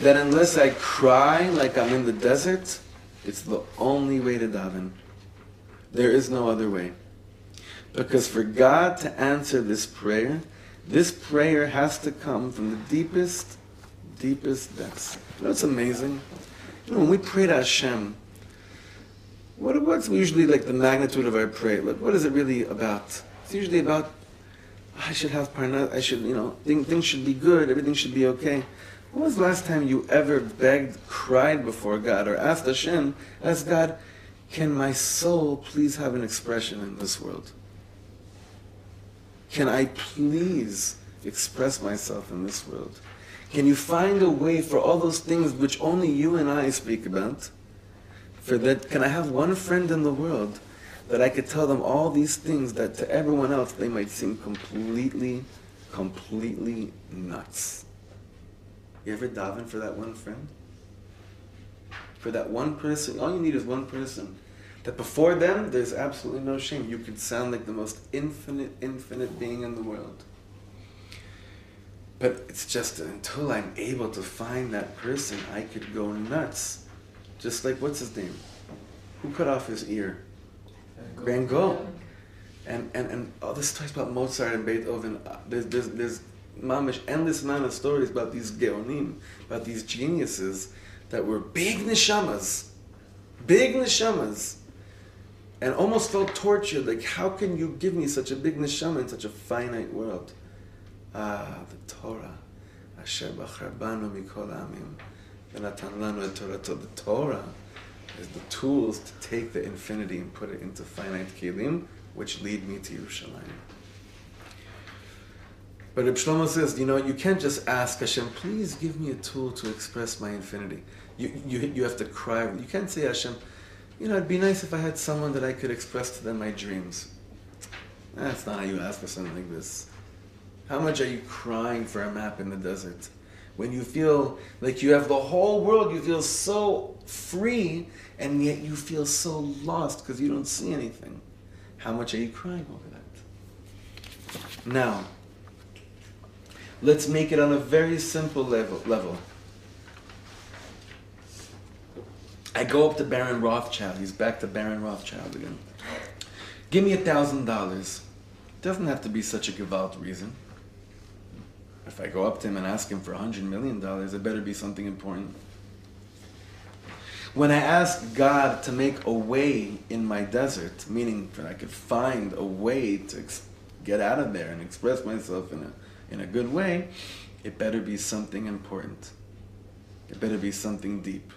that unless I cry like I'm in the desert, it's the only way to daven. There is no other way. Because for God to answer this prayer has to come from the deepest depths. You know what's amazing? When we pray to Hashem, what's usually like the magnitude of our prayer? What is it really about? It's usually about, I should have parnas, things should be good, everything should be okay. When was the last time you ever begged, cried before God, or asked God, can my soul please have an expression in this world? Can I please express myself in this world? Can you find a way for all those things which only you and I speak about? For that, can I have one friend in the world that I could tell them all these things that to everyone else they might seem completely nuts? You ever daven for that one friend? for that one person. All you need is one person. That before them, there's absolutely no shame. You could sound like the most infinite being in the world. But it's just until I'm able to find that person, I could go nuts. Just like, what's his name? Who cut off his ear? Van Gogh. And all the stories about Mozart and Beethoven, there's mamish endless amount of stories about these geonim, about these geniuses that were big neshamas, and almost felt tortured. Like, how can you give me such a big neshama in such a finite world? The Torah, Asher bachar banu mikol amim, v'natan lanu et Torato. The Torah is the tools to take the infinity and put it into finite kelim, which lead me to Yerushalayim. But Reb Shlomo says, you can't just ask Hashem, please give me a tool to express my infinity. You have to cry. You can't say, Hashem, it'd be nice if I had someone that I could express to them my dreams. That's not how you ask for something like this. How much are you crying for a map in the desert? When you feel like you have the whole world, you feel so free, and yet you feel so lost because you don't see anything. How much are you crying over that? Now, let's make it on a very simple level. I go up to Baron Rothschild. He's back to Baron Rothschild again. Give me $1,000. Doesn't have to be such a gewalt reason. If I go up to him and ask him for $100 million, it better be something important. When I ask God to make a way in my desert, meaning that I could find a way to get out of there and express myself in a good way, it better be something important. It better be something deep.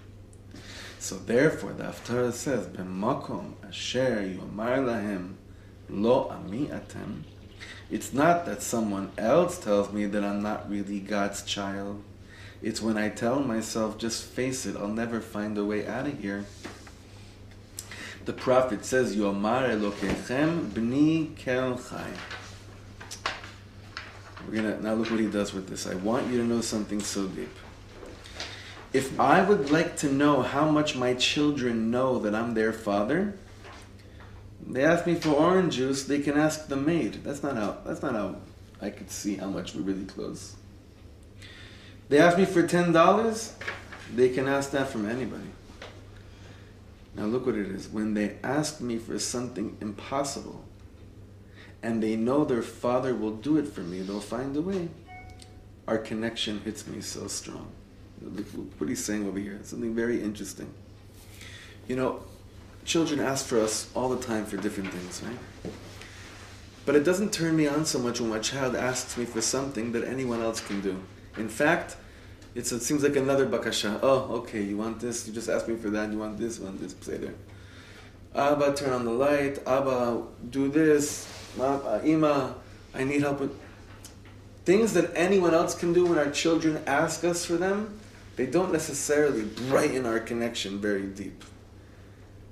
So therefore, the Haftarah says, "B'makom asher yomar lahem lo ami atem." It's not that someone else tells me that I'm not really God's child. It's when I tell myself, just face it, I'll never find a way out of here. The prophet says, Yomar Elokechem b'ni kel chai. Now look what he does with this. I want you to know something so deep. If I would like to know how much my children know that I'm their father, they ask me for orange juice, they can ask the maid. That's not how I could see how much we're really close. They ask me for $10, they can ask that from anybody. Now look what it is. When they ask me for something impossible, and they know their father will do it for me, they'll find a way. Our connection hits me so strong. Look what he's saying over here. Something very interesting. Children ask for us all the time for different things, right? But it doesn't turn me on so much when my child asks me for something that anyone else can do. In fact, it seems like another bakasha. Oh, okay, you want this? You just asked me for that. You want this? Say there. Abba, turn on the light. Abba, do this. Ima, I need help with... Things that anyone else can do when our children ask us for them, they don't necessarily brighten our connection very deep.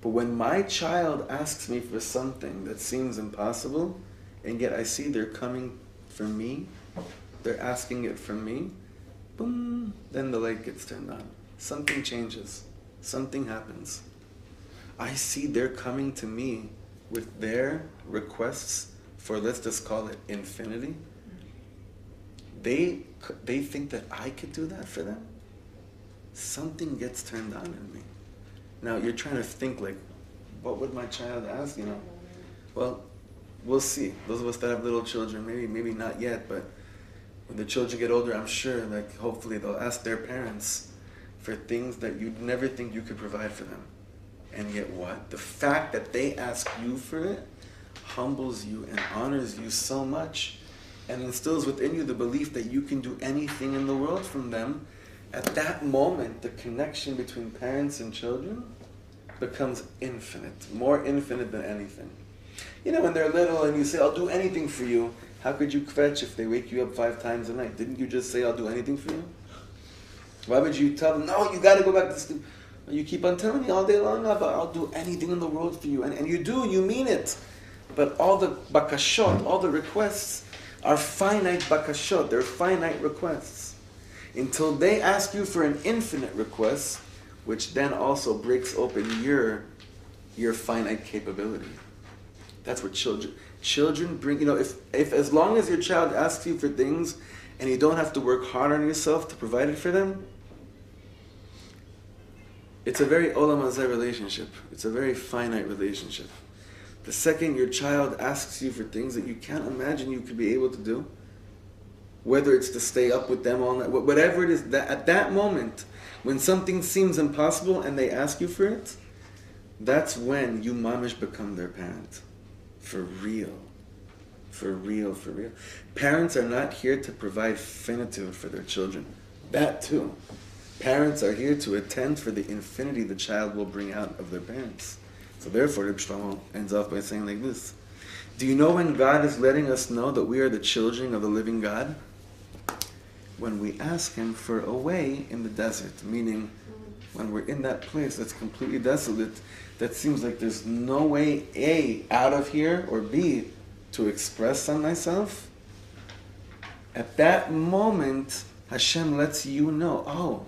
But when my child asks me for something that seems impossible, and yet I see they're coming for me, they're asking it from me, boom, then the light gets turned on. Something changes. Something happens. I see they're coming to me with their requests for, let's just call it infinity. They think that I could do that for them. Something gets turned on in me. Now, you're trying to think like, what would my child ask, Well, we'll see. Those of us that have little children, maybe not yet, but when the children get older, I'm sure, hopefully they'll ask their parents for things that you'd never think you could provide for them. And yet what? The fact that they ask you for it humbles you and honors you so much and instills within you the belief that you can do anything in the world from them. At that moment, the connection between parents and children becomes infinite, more infinite than anything. When they're little and you say, I'll do anything for you, how could you kvetch if they wake you up 5 times a night? Didn't you just say, I'll do anything for you? Why would you tell them, no, you got to go back to sleep? You keep on telling me all day long, but I'll do anything in the world for you. And you do, you mean it. But all the bakashot, all the requests are finite bakashot, they're finite requests. Until they ask you for an infinite request, which then also breaks open your finite capability. That's what children bring. If as long as your child asks you for things and you don't have to work hard on yourself to provide it for them, it's a very olam hazeh relationship. It's a very finite relationship. The second your child asks you for things that you can't imagine you could be able to do, whether it's to stay up with them all night, whatever it is, that at that moment, when something seems impossible and they ask you for it, that's when you mamish become their parent. For real. For real, for real. Parents are not here to provide finitude for their children. That too. Parents are here to attend for the infinity the child will bring out of their parents. So therefore, Rabbi Shlomo ends off by saying like this. Do you know when God is letting us know that we are the children of the living God? When we ask Him for a way in the desert, meaning when we're in that place that's completely desolate, that seems like there's no way, A, out of here, or B, to express on myself. At that moment, Hashem lets you know, oh,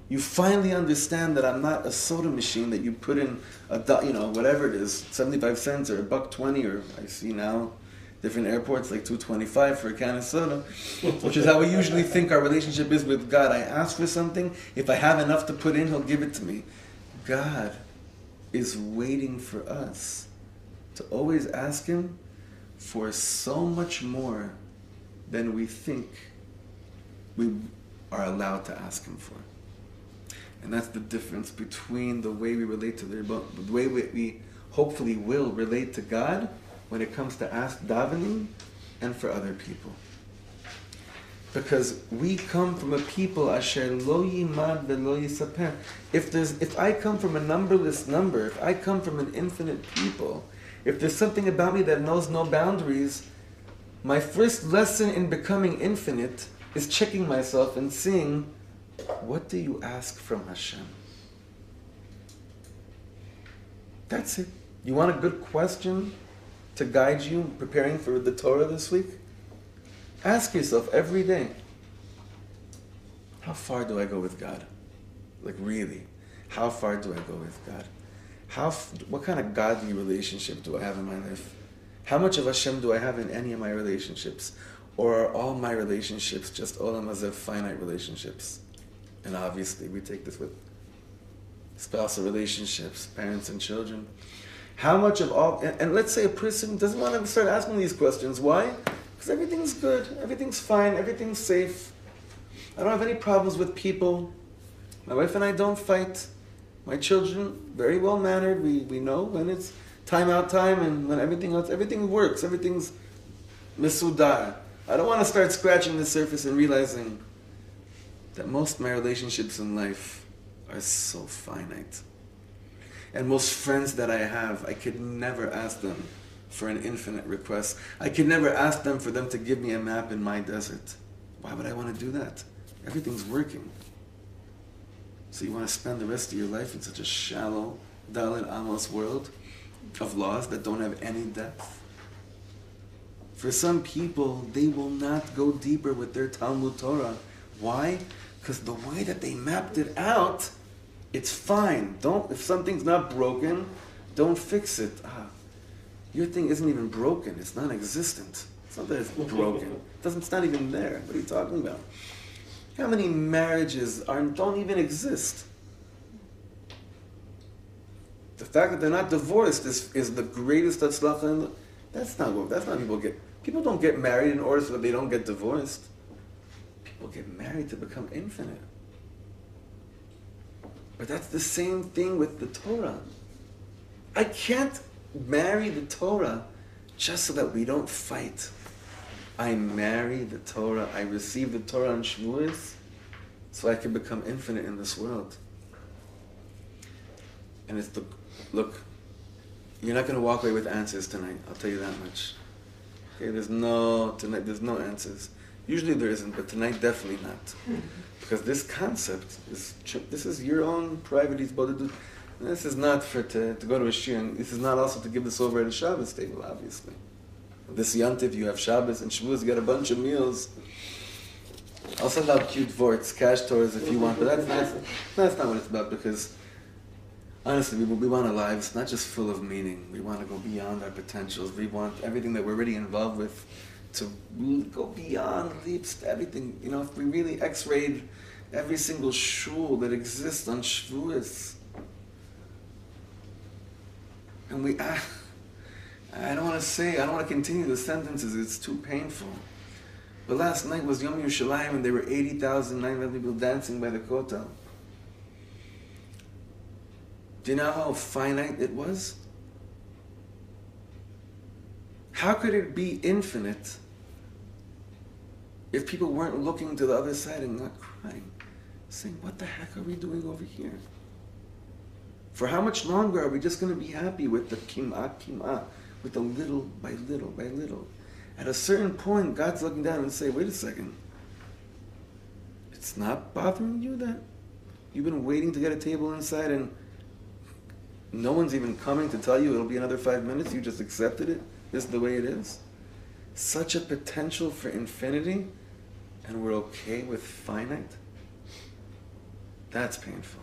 you finally understand that I'm not a soda machine that you put in whatever it is, 75 cents or $1.20, or I see now different airports like $2.25 for a can of soda, which is how we usually think our relationship is with God. I ask for something, if I have enough to put in, He'll give it to me. God is waiting for us to always ask Him for so much more than we think we are allowed to ask Him for. And that's the difference between the way we relate to the way we hopefully will relate to God when it comes to ask davening and for other people. Because we come from a people asher lo yimad velo yisaper. If I come from a numberless number, if I come from an infinite people, if there's something about me that knows no boundaries, my first lesson in becoming infinite is checking myself and seeing, what do you ask from Hashem? That's it. You want a good question to guide you preparing for the Torah this week? Ask yourself every day, how far do I go with God? Like really, how far do I go with God? What kind of godly relationship do I have in my life? How much of Hashem do I have in any of my relationships? Or are all my relationships just olam hazeh finite relationships? And obviously we take this with spousal relationships, parents and children. How much of all, and let's say a person doesn't want to start asking these questions. Why? Because everything's good, everything's fine, everything's safe. I don't have any problems with people. My wife and I don't fight. My children, very well mannered. We know when it's time out time and when everything else, everything works, everything's misudar. I don't want to start scratching the surface and realizing that most of my relationships in life are so finite. And most friends that I have, I could never ask them for an infinite request. I could never ask them for them to give me a map in my desert. Why would I want to do that? Everything's working. So you want to spend the rest of your life in such a shallow, Dalit Amos world of laws that don't have any depth? For some people, they will not go deeper with their Talmud Torah. Why? Because the way that they mapped it out, it's fine. If something's not broken, don't fix it. Your thing isn't even broken. It's non-existent. It's not that it's broken. It's not even there. What are you talking about? How many marriages don't even exist? The fact that they're not divorced is the greatest tzlacha. That's not people don't get married in order so that they don't get divorced. People get married to become infinite. But that's the same thing with the Torah. I can't marry the Torah just so that we don't fight. I marry the Torah, I receive the Torah on Shavuos so I can become infinite in this world. And look, you're not going to walk away with answers tonight, I'll tell you that much. Okay, there's no answers. Usually there isn't, but tonight definitely not. Because this concept, this is your own private Yisbodedut. This is not to go to a shiur, and this is not also to give this over at a Shabbos table, obviously. This Yantiv, you have Shabbos and Shavuos, you got a bunch of meals. I'll send out cute vorts, cash tours if you want, but that's not what it's about, because honestly, we want our lives not just full of meaning. We want to go beyond our potentials. We want everything that we're already involved with to really go beyond leaps to everything. You know, if we really x-rayed every single shul that exists on Shavuos, and I don't want to continue the sentences, it's too painful. But last night was Yom Yerushalayim and there were 80,000, 9,000 people dancing by the Kotel. Do you know how finite it was? How could it be infinite if people weren't looking to the other side and not crying? Saying, what the heck are we doing over here? For how much longer are we just going to be happy with the kim'ah, with the little by little by little? At a certain point, God's looking down and say, wait a second. It's not bothering you that you've been waiting to get a table inside and no one's even coming to tell you it'll be another 5 minutes, you just accepted it? This is the way it is? Such a potential for infinity, and we're okay with finite? That's painful.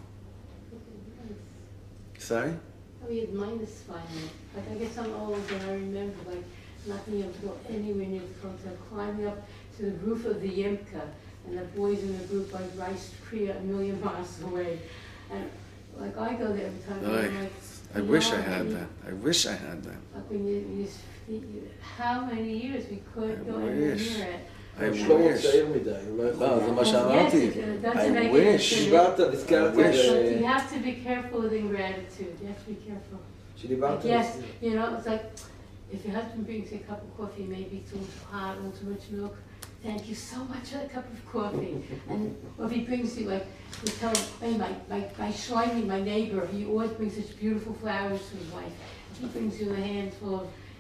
Sorry? I mean, mine is finite. Like, I guess I'm old and I remember, like, not being able to go anywhere near the hotel, climbing up to the roof of the Yemka, and the boys in the group like rice tree a million miles away. And like I go there every time. And I'm like, I wish I had that. I wish I had that. Like when how many years we could go anywhere near it. I wish. לא, זה מה שאמרתי. I wish. You have to be careful with ingratitude. You have to be careful. Like, yes, you know, it's like if your husband brings you a cup of coffee, maybe it's a little hot, a little too much milk. Thank you so much for the cup of coffee. And if he brings you, like, you tell him, hey, my Shlomo, my neighbor, he always brings such beautiful flowers to his wife. He brings you a handful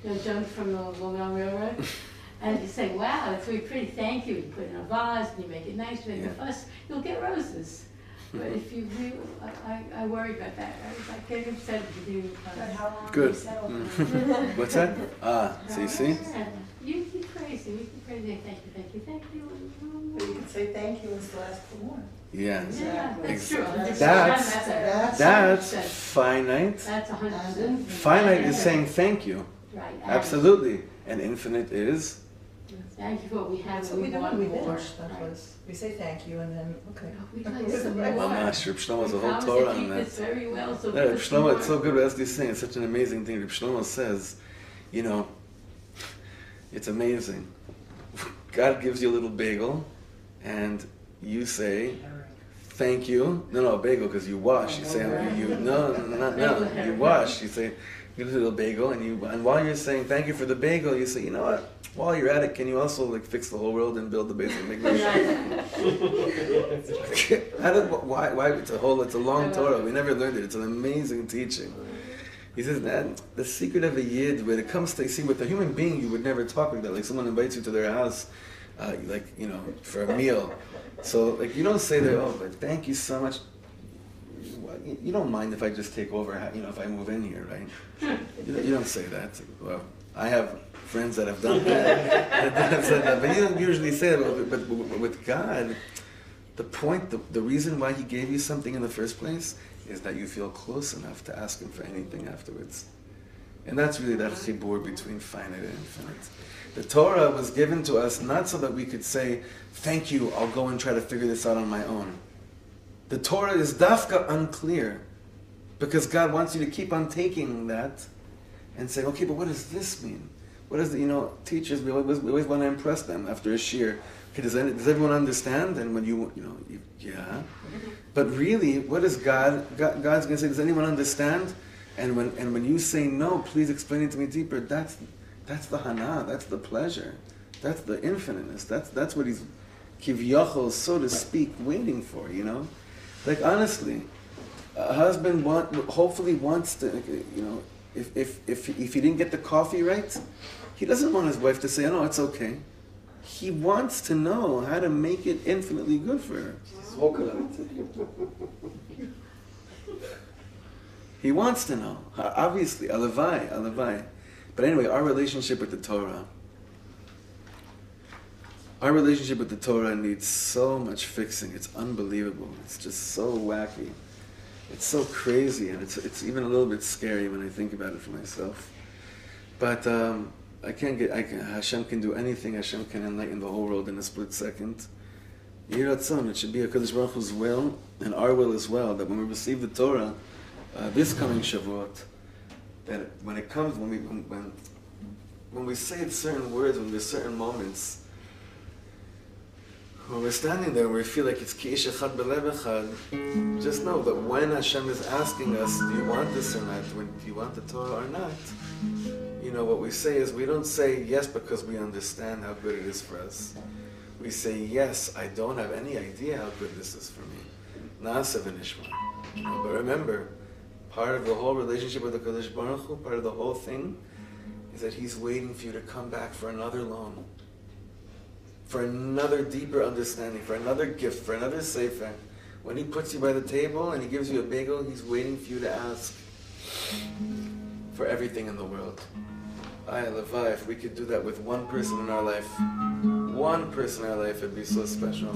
of junk from the Long Island Railroad. And you say, wow, that's really pretty, thank you. You put it in a vase, and you make it nice, you make a fuss, you'll get roses. But if you really, I worry about that. I get upset at the beginning of the class. Good. What's that? So you see? You keep praising, thank you. You can say thank you and still ask for more. Yeah. Exactly. That's true. That's finite. That's 100%. Finite is saying thank you. Right. Absolutely. And infinite is? Thank you for what we have. That's what we do when we finish. We say thank you and then, okay. We'd like some more. Mamash, Reb Shlomo has a whole Torah on that. Very well, so Reb Shlomo, it's so good what Esli's saying. It's such an amazing thing. Reb Shlomo says, you know, it's amazing. God gives you a little bagel, and you say, thank you. No, a bagel because you wash. You say, no. You wash. You say, you get a little bagel, and while you're saying thank you for the bagel, you say, you know what? While you're at it, can you also like fix the whole world and build the basic mikdash? Why? It's a long Torah. We never learned it. It's an amazing teaching. He says that the secret of a yid, when it comes to, see, with a human being, you would never talk like that. Like someone invites you to their house, for a meal. So like you don't say that. Oh, but thank you so much. You don't mind if I just take over, if I move in here, right? You don't say that. Well, I have friends that have done that, but you don't usually say that. But with God, the point, the reason why He gave you something in the first place is that you feel close enough to ask Him for anything afterwards. And that's really that chibur between finite and infinite. The Torah was given to us not so that we could say, thank you, I'll go and try to figure this out on my own. The Torah is dafka unclear, because God wants you to keep on taking that and saying, okay, but what does this mean? What is it? Teachers, we always want to impress them after a shiur. Okay, does everyone understand? And when yeah. But really, what is God's going to say? Does anyone understand? And when you say no, please explain it to me deeper. That's the hana. That's the pleasure. That's the infiniteness. That's what He's kivyachol, so to speak, waiting for. Like honestly, a husband hopefully wants to, if he didn't get the coffee right, he doesn't want his wife to say, oh no, it's okay. He wants to know how to make it infinitely good for her. He wants to know. Obviously, alavai. But anyway, our relationship with the Torah. Our relationship with the Torah needs so much fixing. It's unbelievable. It's just so wacky. It's so crazy, and it's even a little bit scary when I think about it for myself. But Hashem can do anything. Hashem can enlighten the whole world in a split second. Yiratzon, it should be HaKadosh Baruch Hu's will, and our will as well, that when we receive the Torah, this coming Shavuot, that when it comes, when we say certain words, when there's certain moments, when we're standing there, we feel like it's Ki'ish Echad Belev Echad, just know that when Hashem is asking us, do you want this or not, do you want the Torah or not, what we say is, we don't say yes because we understand how good it is for us. We say, yes, I don't have any idea how good this is for me. Na'aseh v'nishma. But remember, part of the whole relationship with the Kadosh Baruch Hu, part of the whole thing, is that He's waiting for you to come back for another loan, for another deeper understanding, for another gift, for another sefer. When He puts you by the table and He gives you a bagel, He's waiting for you to ask for everything in the world. Levai, if we could do that with one person in our life, it'd be so special.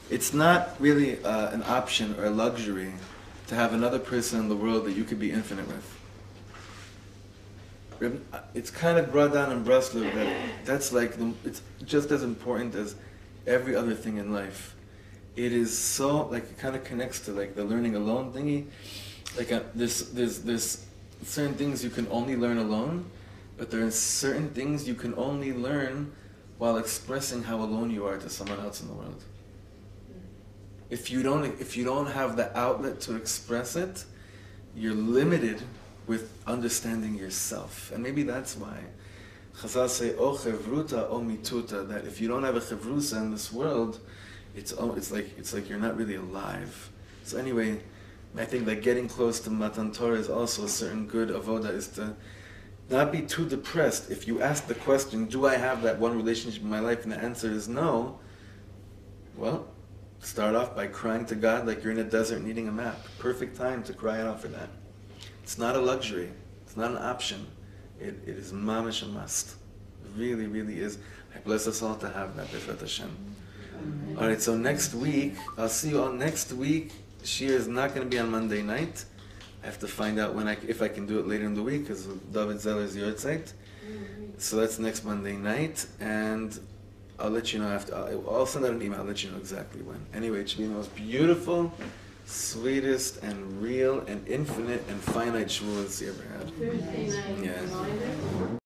It's not really an option or a luxury to have another person in the world that you could be infinite with. It's kind of brought down in Breslov that's like, it's just as important as every other thing in life. It is so, like, it kind of connects to like the learning alone thingy. Like there's certain things you can only learn alone, but there are certain things you can only learn while expressing how alone you are to someone else in the world. If you don't have the outlet to express it, you're limited with understanding yourself. And maybe that's why Chazal say, O chevruta, o mituta, that if you don't have a chevrusa in this world, it's like you're not really alive. So anyway, I think that getting close to Matan Torah is also a certain good avoda, is to not be too depressed. If you ask the question, do I have that one relationship in my life, and the answer is no, well, start off by crying to God like you're in a desert needing a map. Perfect time to cry out for that. It's not a luxury. It's not an option. It is mamish a must. It really, really is. I bless us all to have that, Efrat Hashem. All right, so next week, I'll see you all next week. Shiur is not going to be on Monday night. I have to find out if I can do it later in the week, because David Zeller's Yortzeit. So that's next Monday night. And I'll let you know after. I'll send out an email. I'll let you know exactly when. Anyway, it should be the most beautiful, sweetest, and real, and infinite, and finite shvuas you ever had. Thursday night. Yeah.